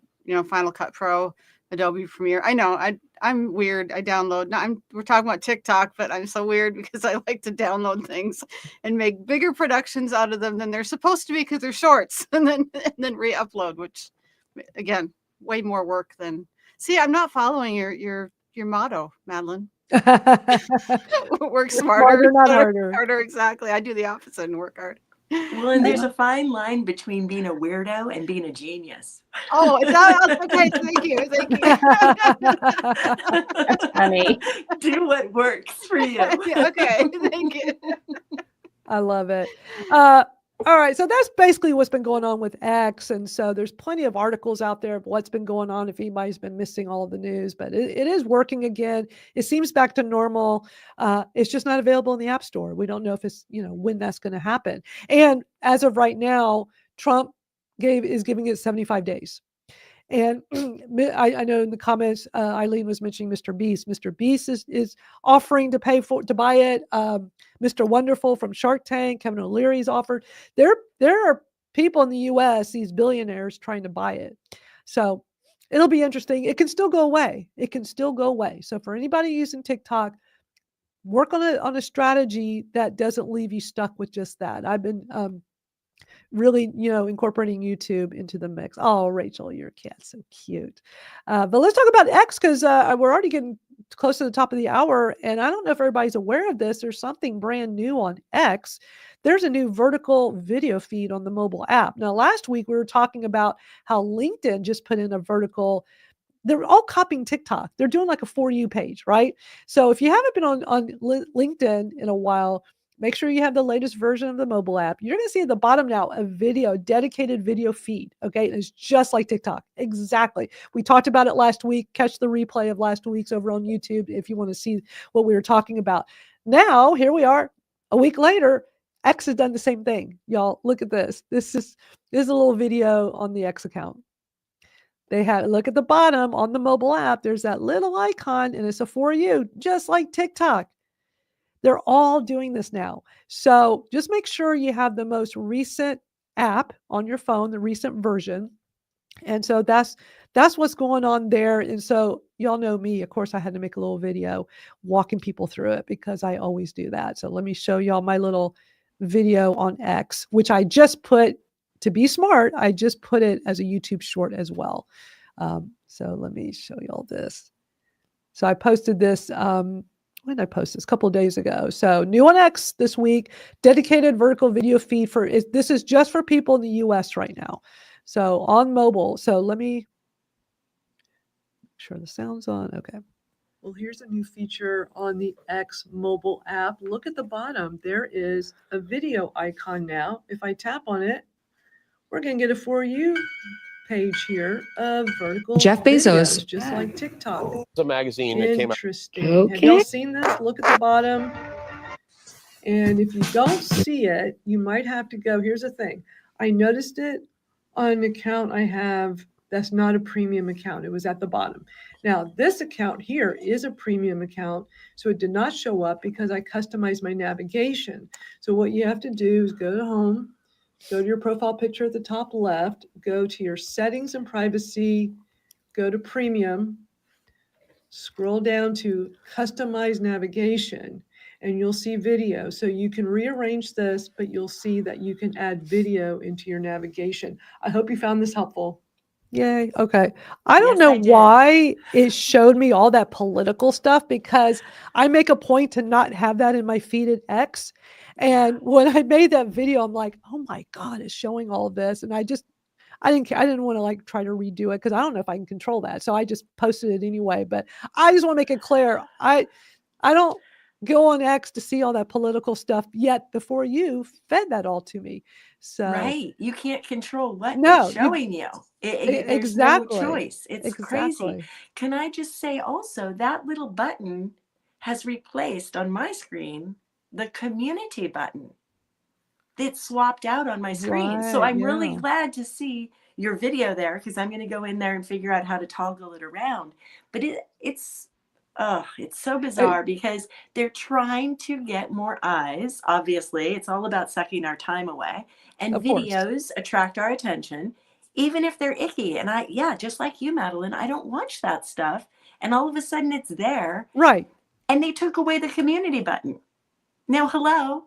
Final Cut Pro, Adobe Premiere. I know I'm weird. I download. We're talking about TikTok, but I'm so weird because I like to download things and make bigger productions out of them than they're supposed to be, because they're shorts, and then re-upload, which, again, way more work than. See, I'm not following your motto, Madalyn. Work smarter, not harder. Harder, exactly. I do the opposite and work hard. Well, and there's a fine line between being a weirdo and being a genius. Oh, is that okay? Thank you. That's funny. Do what works for you. Yeah, okay, thank you. I love it. All right, so that's basically what's been going on with X, and so there's plenty of articles out there of what's been going on if anybody's been missing all of the news, but it is working again. It seems back to normal. It's just not available in the App Store. We don't know if it's, when that's going to happen. And as of right now, Trump is giving it 75 days. And I know in the comments, Eileen was mentioning Mr. Beast. Mr. Beast is offering to buy it. Mr. Wonderful from Shark Tank, Kevin O'Leary's offered. There are people in the U.S., these billionaires, trying to buy it. So it'll be interesting. It can still go away. So for anybody using TikTok, work on a strategy that doesn't leave you stuck with just that. I've been really, incorporating YouTube into the mix. Oh, Rachel, your cat's so cute. But let's talk about X, because we're already getting close to the top of the hour. And I don't know if everybody's aware of this. There's something brand new on X. There's a new vertical video feed on the mobile app. Now, last week we were talking about how LinkedIn just put in a vertical. They're all copying TikTok. They're doing like a For You page, right? So if you haven't been on LinkedIn in a while, make sure you have the latest version of the mobile app. You're going to see at the bottom now a dedicated video feed. Okay. And it's just like TikTok. Exactly. We talked about it last week. Catch the replay of last week's over on YouTube if you want to see what we were talking about. Now, here we are a week later. X has done the same thing. Y'all, look at this. This is a little video on the X account. They had, look at the bottom on the mobile app. There's that little icon and it's a For You, just like TikTok. They're all doing this now. So just make sure you have the most recent app on your phone, the recent version. And so that's what's going on there. And so y'all know me, of course, I had to make a little video walking people through it because I always do that. So let me show y'all my little video on X, which I just put, to be smart, I just put it as a YouTube short as well. So let me show y'all this. So I posted this, when did I post this? A couple of days ago. So new on X this week, dedicated vertical video feed for, this is just for people in the US right now. So on mobile. So let me make sure the sound's on. Okay. Well, here's a new feature on the X mobile app. Look at the bottom. There is a video icon now. If I tap on it, we're going to get a For You page here of vertical Jeff Bezos. videos, just like TikTok. It's a magazine that came out. Interesting. Okay. Have y'all seen this? Look at the bottom. And if you don't see it, you might have to go. Here's the thing. I noticed it on an account I have that's not a premium account. It was at the bottom. Now, this account here is a premium account, so it did not show up because I customized my navigation. So what you have to do is go to home, go to your profile picture at the top left, go to your settings and privacy, go to premium, scroll down to customize navigation, and you'll see video. So you can rearrange this, but you'll see that you can add video into your navigation. I hope you found this helpful. Yay. Okay. I don't Yes, know I did. why it showed me all that political stuff, because I make a point to not have that in my feed at X. And when I made that video, I'm like, oh my God, it's showing all of this. And I didn't care. I didn't want to like try to redo it because I don't know if I can control that. So I just posted it anyway. But I just want to make it clear. I don't go on X to see all that political stuff yet before you fed that all to me. So Right. You can't control what No, it's you- showing you. There's exactly. no choice. It's crazy. Exactly. Can I just say also that little button has replaced on my screen the community button. It's swapped out on my screen. So Right, I'm really yeah. glad to see your video there because I'm going to go in there and figure out how to toggle it around. But it's so bizarre because they're trying to get more eyes. Obviously, it's all about sucking our time away. And Of course. videos attract our attention, even if they're icky. And just like you, Madalyn, I don't watch that stuff. And all of a sudden it's there. Right. And they took away the community button. Now, hello.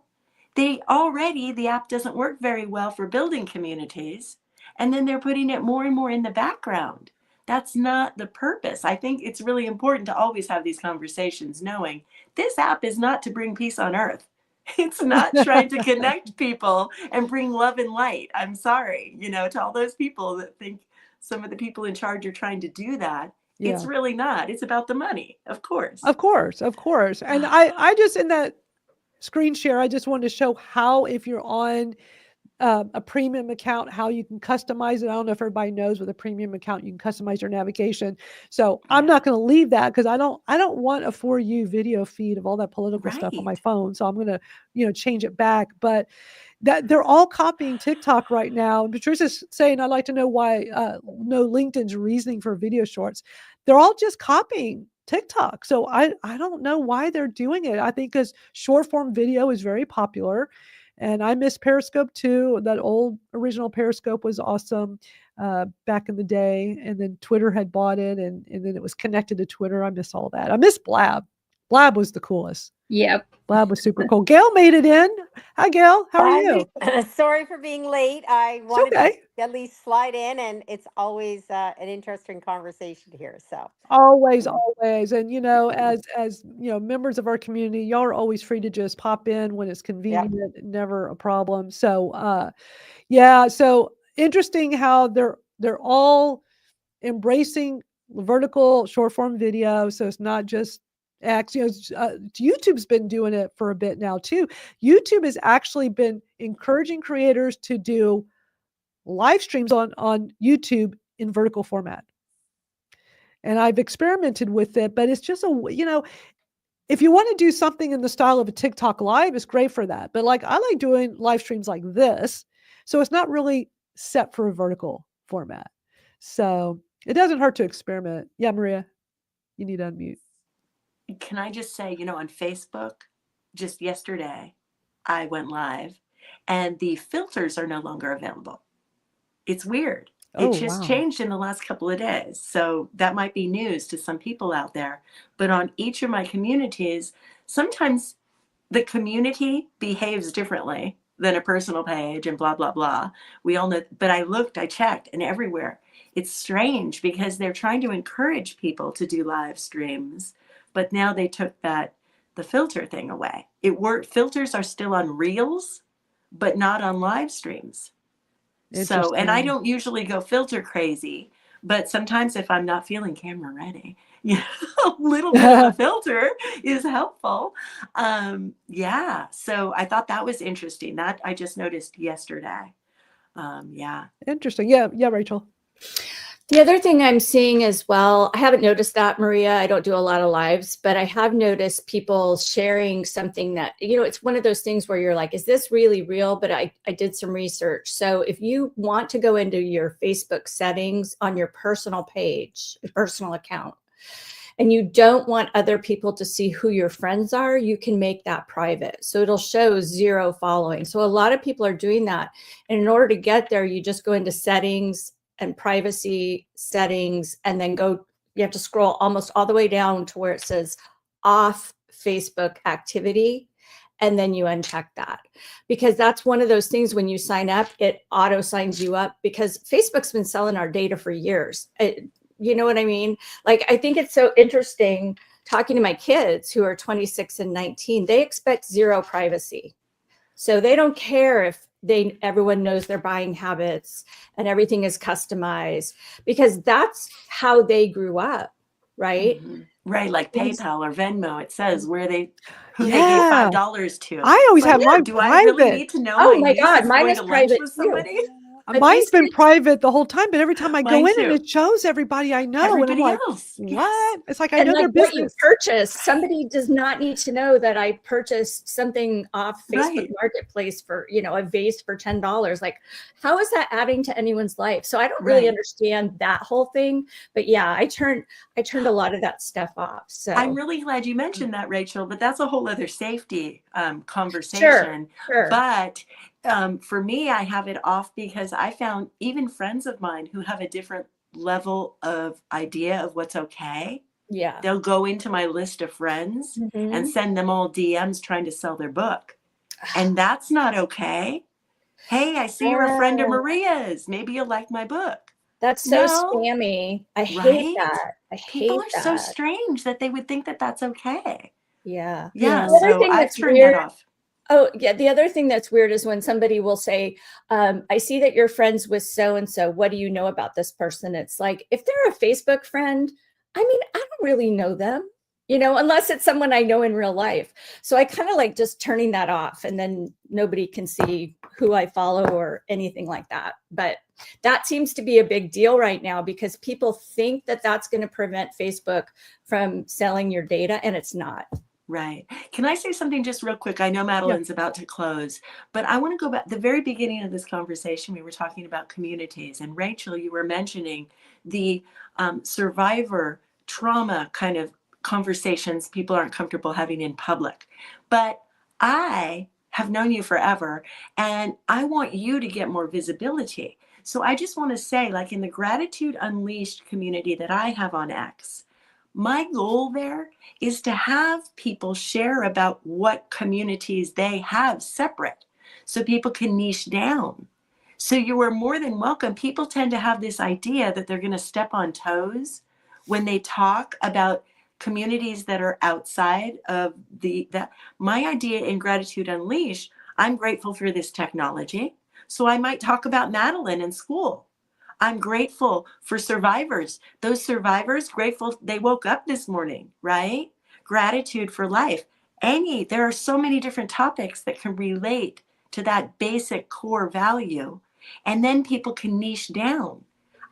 The app doesn't work very well for building communities. And then they're putting it more and more in the background. That's not the purpose. I think it's really important to always have these conversations knowing this app is not to bring peace on earth. It's not trying to connect people and bring love and light. I'm sorry, to all those people that think some of the people in charge are trying to do that. Yeah. It's really not. It's about the money, of course. Of course. Of course. And I just, in that screen share, I just wanted to show how, if you're on a premium account, how you can customize it. I don't know if everybody knows with a premium account, you can customize your navigation. So I'm not going to leave that because I don't want a For You video feed of all that political stuff on my Right. phone. So I'm going to, change it back. But that they're all copying TikTok right now. And Patricia's saying, I'd like to know why, know LinkedIn's reasoning for video shorts. They're all just copying TikTok. So I don't know why they're doing it. I think because short form video is very popular. And I miss Periscope too. That old original Periscope was awesome back in the day. And then Twitter had bought it and then it was connected to Twitter. I miss all that. I miss Blab. Blab was the coolest. Yep. Blab was super cool. Gail made it in. Hi, Gail. How are you? Sorry for being late. I It's wanted okay. to at least slide in, and it's always an interesting conversation here. So Always. And, as members of our community, y'all are always free to just pop in when it's convenient, never a problem. So, so interesting how they're all embracing vertical short form video. So it's not just X, YouTube's been doing it for a bit now too. YouTube has actually been encouraging creators to do live streams on YouTube in vertical format. And I've experimented with it, but it's just if you want to do something in the style of a TikTok live, it's great for that. But like I like doing live streams like this. So it's not really set for a vertical format. So it doesn't hurt to experiment. Yeah, Maria, you need to unmute. Can I just say, on Facebook, just yesterday, I went live and the filters are no longer available. It's weird. Oh, It just wow. changed in the last couple of days. So that might be news to some people out there. But on each of my communities, sometimes the community behaves differently than a personal page and blah, blah, blah. We all know, but I checked, and everywhere. It's strange because they're trying to encourage people to do live streams, but now they took the filter thing away. Filters are still on Reels, but not on live streams. So, and I don't usually go filter crazy, but sometimes if I'm not feeling camera ready, a little bit of a filter is helpful. Yeah. So I thought that was interesting. That I just noticed yesterday. Yeah. Interesting. Yeah. Yeah, Rachel. The other thing I'm seeing as well, I haven't noticed that, Maria. I don't do a lot of lives, but I have noticed people sharing something that, it's one of those things where you're like, is this really real? But I did some research. So if you want to go into your Facebook settings on your personal page, personal account, and you don't want other people to see who your friends are, you can make that private. So it'll show 0 following. So a lot of people are doing that. And in order to get there, you just go into settings and privacy settings, and then you have to scroll almost all the way down to where it says off Facebook activity. And then you uncheck that, because that's one of those things when you sign up, it auto signs you up, because Facebook's been selling our data for years. You know what I mean? Like, I think it's so interesting talking to my kids who are 26 and 19, they expect 0 privacy. So they don't care if everyone knows their buying habits and everything is customized, because that's how they grew up, right? Mm-hmm. Right, like PayPal or Venmo, it says who they gave $5 to. I always have mine do private. I really need to know? Oh my God, mine going is to lunch private with too. somebody? Mine's been private the whole time, but every time I go Mine in and too. it shows everybody I know. Everybody and I'm like, else. what? Yes. It's like I And know like their what you business. purchase, somebody does not need to know that I purchased something off Facebook Right. Marketplace for, a vase for $10. Like, how is that adding to anyone's life? So I don't Right. really understand that whole thing. But yeah, I turned a lot of that stuff off. So I'm really glad you mentioned that, Rachel, but that's a whole other safety conversation. Sure. But for me, I have it off because I found even friends of mine who have a different level of idea of what's okay. Yeah. They'll go into my list of friends and send them all DMs trying to sell their book. And that's not okay. Hey, I see you're a friend of Maria's. Maybe you'll like my book. That's so spammy. I hate that. People are so strange that they would think that that's okay. Yeah. Yeah. The other So thing I've that's turned weird, that off. Oh, yeah. The other thing that's weird is when somebody will say, I see that you're friends with so-and-so. What do you know about this person? It's like, if they're a Facebook friend, I mean, I don't really know them, unless it's someone I know in real life. So I kind of like just turning that off, and then nobody can see who I follow or anything like that. But that seems to be a big deal right now, because people think that that's going to prevent Facebook from selling your data, and it's not. Right. Can I say something just real quick? I know Madalyn's about to close, but I want to go back. The very beginning of this conversation, we were talking about communities. And Rachel, you were mentioning the survivor trauma kind of conversations people aren't comfortable having in public. But I have known you forever, and I want you to get more visibility. So I just want to say, like in the Gratitude Unleashed community that I have on X, my goal there is to have people share about what communities they have separate, so people can niche down. So you are more than welcome. People tend to have this idea that they're going to step on toes when they talk about communities that are outside of that. My idea in Gratitude Unleashed, I'm grateful for this technology. So I might talk about Madalyn in school. I'm grateful for survivors. Those survivors, grateful they woke up this morning, right? Gratitude for life. There are so many different topics that can relate to that basic core value. And then people can niche down.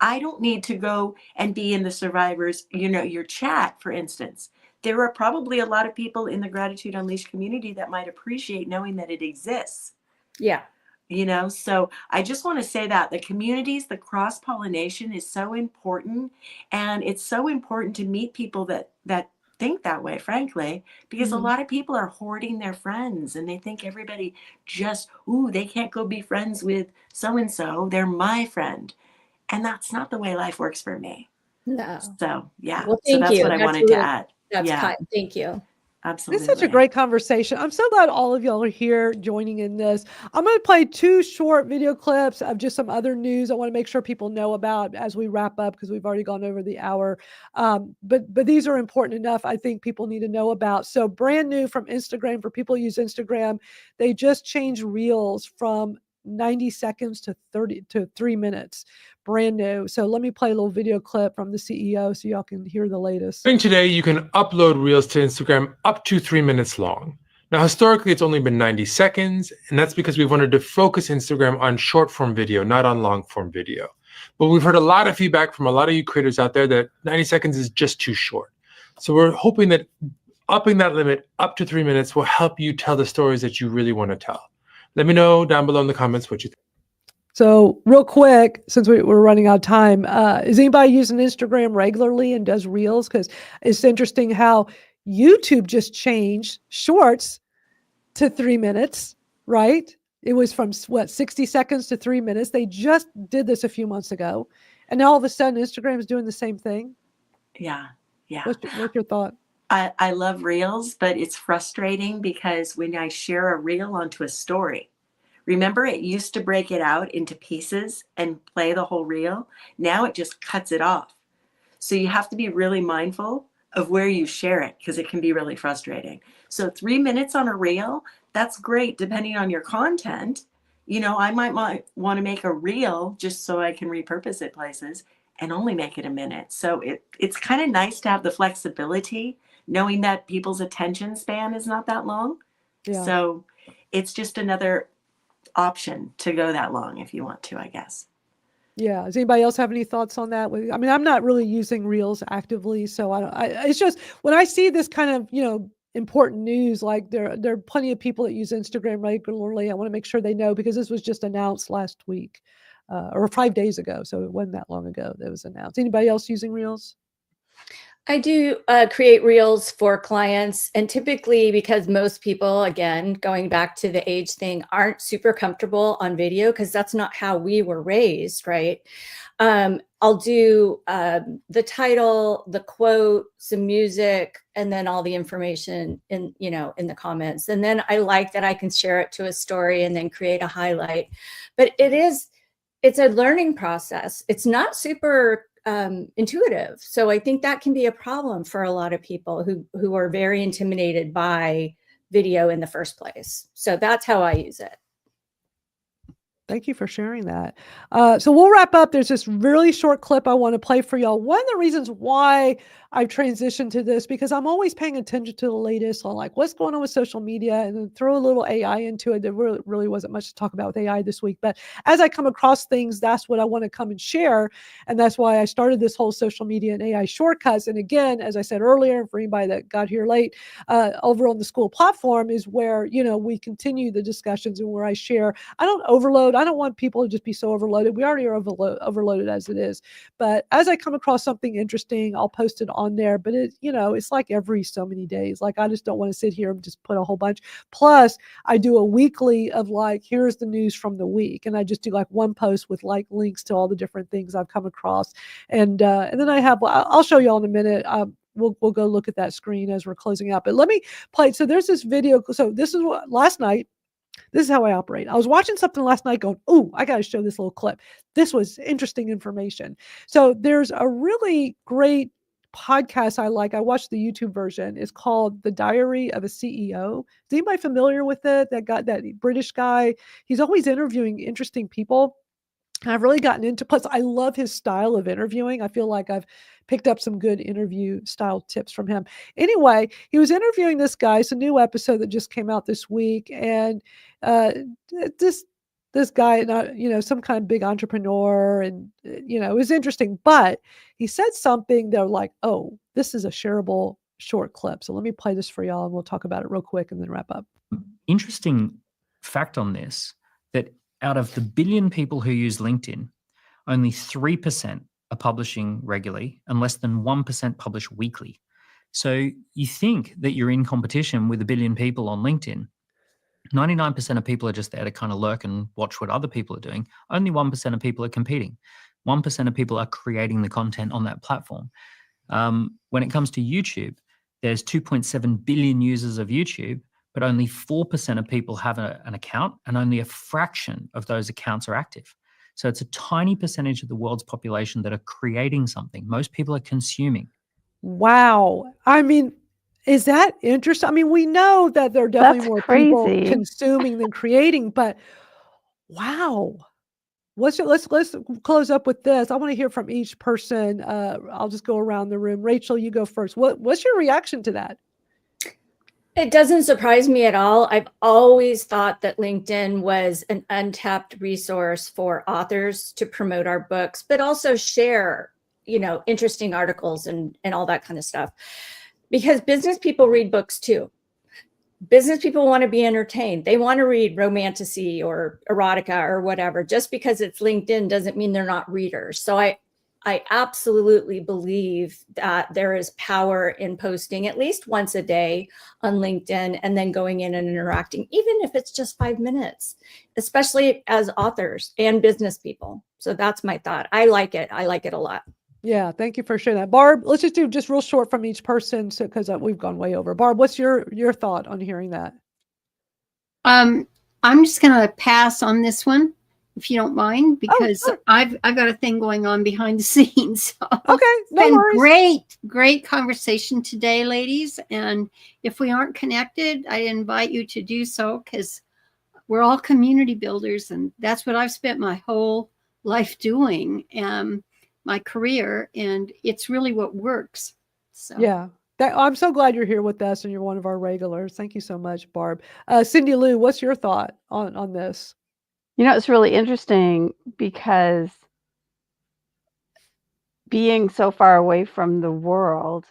I don't need to go and be in the survivors, your chat, for instance. there are probably a lot of people in the Gratitude Unleashed community that might appreciate knowing that it exists. Yeah. So I just want to say that the communities, the cross-pollination is so important, and it's so important to meet people that think that way, frankly, because a lot of people are hoarding their friends and they think everybody just, they can't go be friends with so-and-so, they're my friend. And that's not the way life works for me. No. So yeah, Well, so thank that's you. what I wanted to add. That's Yeah, kind. Thank you. absolutely. It's such a great conversation. I'm so glad all of y'all are here joining in this. I'm going to play 2 short video clips of just some other news I want to make sure people know about as we wrap up, because we've already gone over the hour. But these are important enough, I think people need to know about. So brand new from Instagram, for people who use Instagram, they just changed Reels from 90 seconds to 3 minutes. Brand new. So let me play a little video clip from the CEO so y'all can hear the latest. Today, you can upload Reels to Instagram up to 3 minutes long. Now, historically, it's only been 90 seconds, and that's because we wanted to focus Instagram on short form video, not on long form video. But we've heard a lot of feedback from a lot of you creators out there that 90 seconds is just too short. So we're hoping that upping that limit up to 3 minutes will help you tell the stories that you really want to tell. Let me know down below in the comments what you think. So real quick, since we're running out of time, is anybody using Instagram regularly and does Reels? Because it's interesting how YouTube just changed Shorts to 3 minutes, right? It was from 60 seconds to 3 minutes. They just did this a few months ago. And now all of a sudden Instagram is doing the same thing. Yeah. What's your thought? I love Reels, but it's frustrating because when I share a Reel onto a story, remember, it used to break it out into pieces and play the whole reel. Now it just cuts it off. So you have to be really mindful of where you share it, because it can be really frustrating. So 3 minutes on a reel, that's great depending on your content. I might want to make a reel just so I can repurpose it places and only make it a minute. So it's kind of nice to have the flexibility, knowing that people's attention span is not that long. Yeah. So it's just another option to go that long if you want to, I guess. Yeah. Does anybody else have any thoughts on that? I mean, I'm not really using Reels actively, so it's just when I see this kind of, important news, like there are plenty of people that use Instagram regularly. I want to make sure they know, because this was just announced last week, or 5 days ago. So it wasn't that long ago that it was announced. Anybody else using Reels? I do create Reels for clients, and typically, because most people, again, going back to the age thing, aren't super comfortable on video, because that's not how we were raised, right? I'll do the title, the quote, some music, and then all the information in the comments. And then I like that I can share it to a story and then create a highlight. But it's a learning process. It's not super intuitive. So I think that can be a problem for a lot of people who are very intimidated by video in the first place. So that's how I use it. Thank you for sharing that. So we'll wrap up. There's this really short clip I want to play for y'all. One of the reasons why I've transitioned to this, because I'm always paying attention to the latest on like what's going on with social media, and then throw a little AI into it. There really wasn't much to talk about with AI this week, but as I come across things, that's what I want to come and share. And that's why I started this whole social media and AI shortcuts. And again, as I said earlier, for anybody that got here late, over on the school platform is where, we continue the discussions and where I share. I don't overload. I don't want people to just be so overloaded. We already are overloaded as it is. But as I come across something interesting, I'll post it on there. But it's like every so many days. Like, I just don't want to sit here and just put a whole bunch. Plus, I do a weekly of like, here's the news from the week. And I just do like one post with like links to all the different things I've come across. And then I'll show you all in a minute. We'll go look at that screen as we're closing out. But let me play. So there's this video. So this is what last night. This is how I operate. I was watching something last night going, oh, I got to show this little clip. This was interesting information. So there's a really great podcast I like. I watched the YouTube version. It's called The Diary of a CEO. Is anybody familiar with it? That British guy. He's always interviewing interesting people. I've really gotten into, plus I love his style of interviewing. I feel like I've picked up some good interview style tips from him. Anyway, he was interviewing this guy. It's a new episode that just came out this week. And this guy, not, some kind of big entrepreneur, and, it was interesting, but he said something that like, oh, this is a shareable short clip. So let me play this for y'all and we'll talk about it real quick and then wrap up. Interesting fact on this, that out of the billion people who use LinkedIn, only 3% are publishing regularly and less than 1% publish weekly. So you think that you're in competition with a billion people on LinkedIn. 99% of people are just there to kind of lurk and watch what other people are doing. Only 1% of people are competing. 1% of people are creating the content on that platform. When it comes to YouTube, there's 2.7 billion users of YouTube, but only 4% of people have an account, and only a fraction of those accounts are active. So it's a tiny percentage of the world's population that are creating something. Most people are consuming. Wow. I mean, is that interesting? I mean, we know that there are definitely That's more people crazy. consuming than creating, but wow. Let's close up with this. I want to hear from each person. I'll just go around the room. Rachel, you go first. What's your reaction to that? It doesn't surprise me at all. I've always thought that LinkedIn was an untapped resource for authors to promote our books, but also share, interesting articles and all that kind of stuff. Because business people read books too. Business people want to be entertained. They want to read romantasy or erotica or whatever. Just because it's LinkedIn doesn't mean they're not readers. So I absolutely believe that there is power in posting at least once a day on LinkedIn and then going in and interacting, even if it's just 5 minutes, especially as authors and business people. So that's my thought. I like it. I like it a lot. Yeah, thank you for sharing that. Barb, let's just do just real short from each person, so because we've gone way over. Barb, what's your thought on hearing that? I'm just going to pass on this one, if you don't mind, because sure. I've got a thing going on behind the scenes. So Okay, no worries. Great conversation today, ladies. And if we aren't connected, I invite you to do so, because we're all community builders, and that's what I've spent my whole life doing. My career, and it's really what works. So Yeah, I'm so glad you're here with us and you're one of our regulars. Thank you so much, Barb. Cindy Lou, what's your thought on this? It's really interesting because being so far away from the world,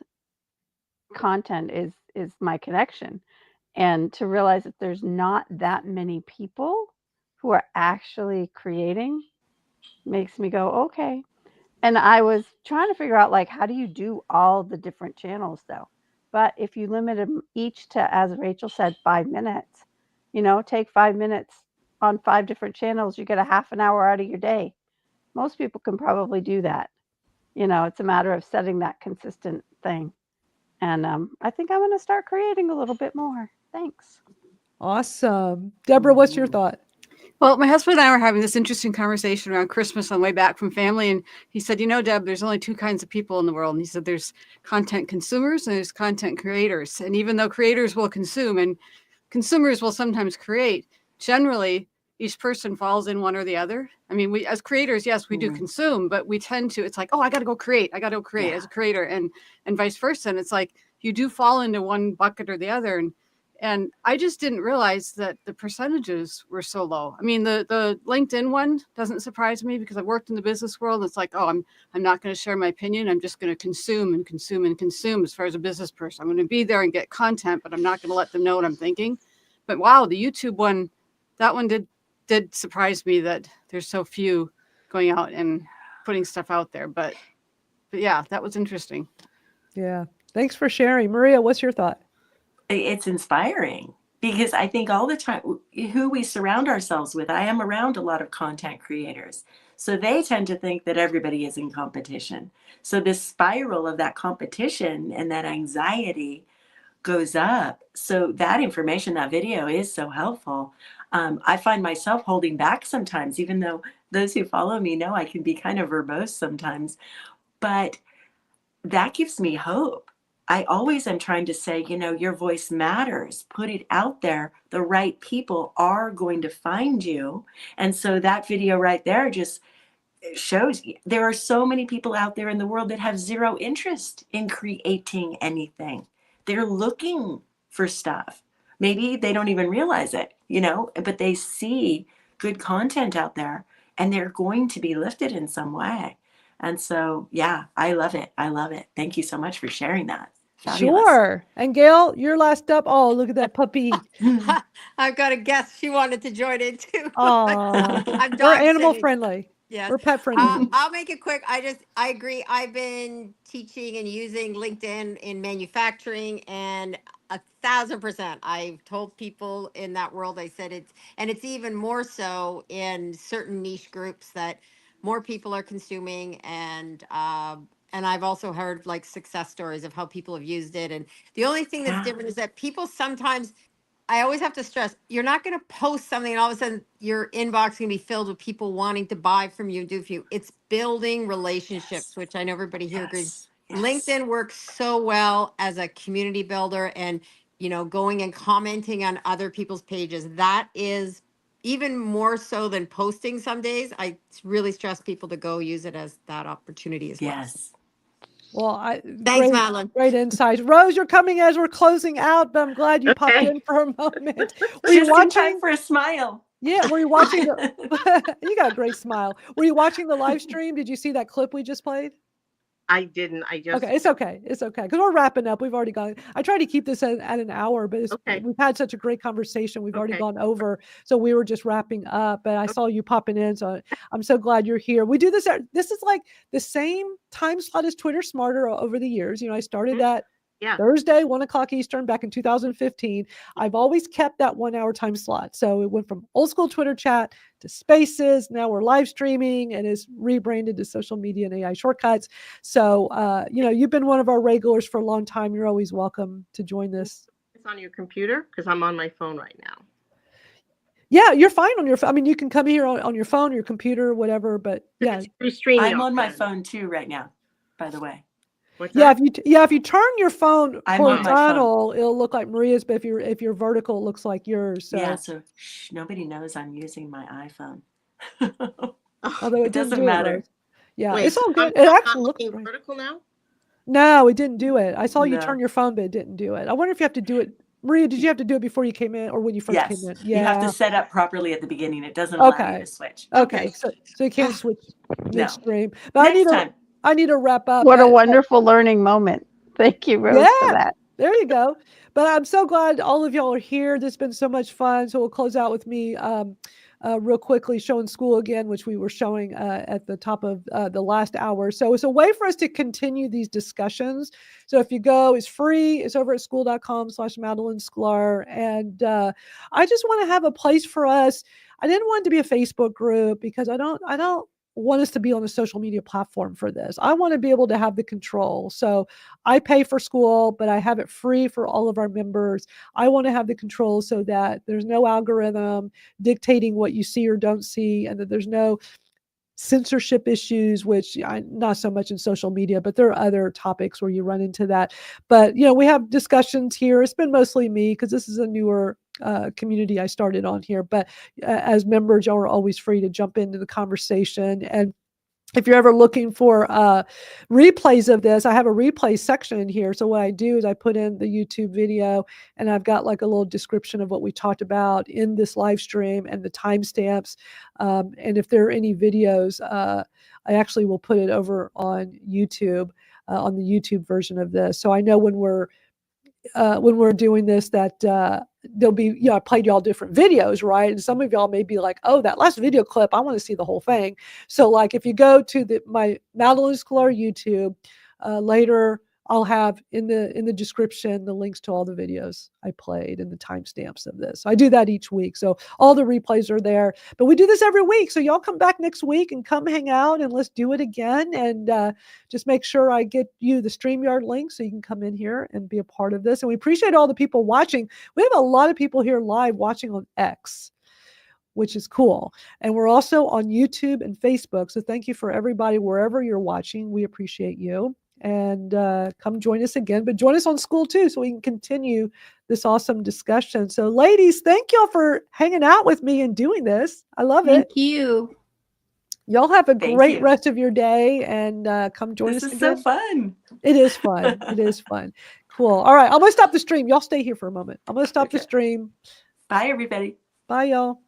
content is my connection. And to realize that there's not that many people who are actually creating makes me go, okay. And I was trying to figure out, like, how do you do all the different channels, though? But if you limit them each to, as Rachel said, 5 minutes, take 5 minutes on 5 different channels, you get a half an hour out of your day. Most people can probably do that. It's a matter of setting that consistent thing. And I think I'm going to start creating a little bit more. Thanks. Awesome. Deborah, what's your thought? Well, my husband and I were having this interesting conversation around Christmas on the way back from family. And he said, Deb, there's only 2 kinds of people in the world. And he said, there's content consumers and there's content creators. And even though creators will consume and consumers will sometimes create, generally, each person falls in one or the other. I mean, we as creators, yes, we do consume, but we tend to, it's like, oh, I got to go create. As a creator and vice versa. And it's like, you do fall into one bucket or the other. And I just didn't realize that the percentages were so low. I mean, the LinkedIn one doesn't surprise me because I've worked in the business world. It's like, oh, I'm not going to share my opinion. I'm just going to consume and consume and consume as far as a business person. I'm going to be there and get content, but I'm not going to let them know what I'm thinking. But wow, the YouTube one, that one did surprise me that there's so few going out and putting stuff out there. But yeah, that was interesting. Yeah. Thanks for sharing. Maria, what's your thought? It's inspiring because I think all the time who we surround ourselves with, I am around a lot of content creators. So they tend to think that everybody is in competition. So this spiral of that competition and that anxiety goes up. So that information, that video is so helpful. I find myself holding back sometimes, even though those who follow me know I can be kind of verbose sometimes, but that gives me hope. I always am trying to say, your voice matters. Put it out there. The right people are going to find you. And so that video right there just shows there are so many people out there in the world that have zero interest in creating anything. They're looking for stuff. Maybe they don't even realize it, but they see good content out there and they're going to be lifted in some way. And so, yeah, I love it. I love it. Thank you so much for sharing that. Fabulous. Sure. And Gail, you're last up. Oh, look at that puppy. I've got a guest. She wanted to join in too. Aw. I'm We're dog animal sitting. friendly. Yes. We're pet friendly. I'll make it quick. I agree. I've been teaching and using LinkedIn in manufacturing, and 1,000%. I've told people in that world, I said it's even more so in certain niche groups that more people are consuming, and I've also heard like success stories of how people have used it. And the only thing that's Yeah. different is that people sometimes, I always have to stress, you're not going to post something and all of a sudden your inbox can be filled with people wanting to buy from you and do for you. It's building relationships, which I know everybody here agrees. Yes. LinkedIn works so well as a community builder, and going and commenting on other people's pages. That is even more so than posting some days. I really stress people to go use it as that opportunity as well. Yes. Well, Thanks, Madalyn. great insights. Rose, you're coming as we're closing out, but I'm glad you popped Okay. in for a moment. Were you Just in watching? time for a smile. Yeah, were you watching? You got a great smile. Were you watching the live stream? Did you see that clip we just played? I didn't. I just Okay, it's okay. It's okay because we're wrapping up. We've already gone. I try to keep this at an hour, but Okay. we've had such a great conversation. We've already Okay. gone over, so we were just wrapping up. But I saw you popping in, so I'm so glad you're here. We do this. This is like the same time slot as Twitter Smarter over the years. I started that Yeah. Thursday, 1:00 Eastern back in 2015. I've always kept that 1 hour time slot. So it went from old school Twitter chat to Spaces. Now we're live streaming and is rebranded to Social Media and AI Shortcuts. So, you've been one of our regulars for a long time. You're always welcome to join this. It's on your computer because I'm on my phone right now. Yeah, you're fine on your phone. I mean, you can come here on your phone, your computer, whatever. But yeah, Through StreamYard. I'm on my phone too right now, by the way. What's yeah. that? If you turn your phone I'm on my phone. horizontal, it'll look like Maria's. But if you're vertical, it looks like yours. So Yeah, so nobody knows I'm using my iPhone. although it It doesn't didn't matter. do it. Yeah, Wait, it's all good. I'm It not actually looks looking great. vertical now. No, it didn't do it. I saw you No. turn your phone, but it didn't do it. I wonder if you have to do it. Maria, did you have to do it before you came in or when you first Yes. came in? You have Yeah. to set up properly at the beginning. It doesn't allow you Okay. to switch. Okay. So you can't switch No. midstream. But Next time. I need to wrap up. What a wonderful learning moment. Thank you, Rose, for that. There you go. But I'm so glad all of y'all are here. This has been so much fun. So we'll close out with me real quickly showing school again, which we were showing at the top of the last hour. So it's a way for us to continue these discussions. So if you go, it's free. It's over at school.com/Madalyn Sklar. And I just want to have a place for us. I didn't want it to be a Facebook group because I don't want us to be on a social media platform for this. I want to be able to have the control. So I pay for school, but I have it free for all of our members. I want to have the control so that there's no algorithm dictating what you see or don't see, and that there's no censorship issues, which not so much in social media, but there are other topics where you run into that. But, we have discussions here. It's been mostly me because this is a newer community I started on here. But as members, y'all are always free to jump into the conversation. And if you're ever looking for replays of this, I have a replay section in here. So what I do is I put in the YouTube video and I've got like a little description of what we talked about in this live stream and the timestamps. And if there are any videos, I actually will put it over on YouTube, on the YouTube version of this. So I know when we're doing this that there'll be, I played y'all different videos, right? And some of y'all may be like, oh, that last video clip, I want to see the whole thing. So like if you go to my Madalyn Sklar YouTube, later I'll have in the description the links to all the videos I played and the timestamps of this. So I do that each week. So all the replays are there. But we do this every week. So y'all come back next week and come hang out and let's do it again. And just make sure I get you the StreamYard link so you can come in here and be a part of this. And we appreciate all the people watching. We have a lot of people here live watching on X, which is cool. And we're also on YouTube and Facebook. So thank you for everybody, wherever you're watching. We appreciate you. And come join us again, but join us on school too, so we can continue this awesome discussion. So ladies, thank y'all for hanging out with me and doing this. I love it. Thank you. Y'all have a Thank great you. rest of your day and come join us This is again. so fun. It is fun. It is fun. Cool. All right. I'm going to stop the stream. Y'all stay here for a moment. I'm going to stop the Okay. stream. Bye, everybody. Bye, y'all.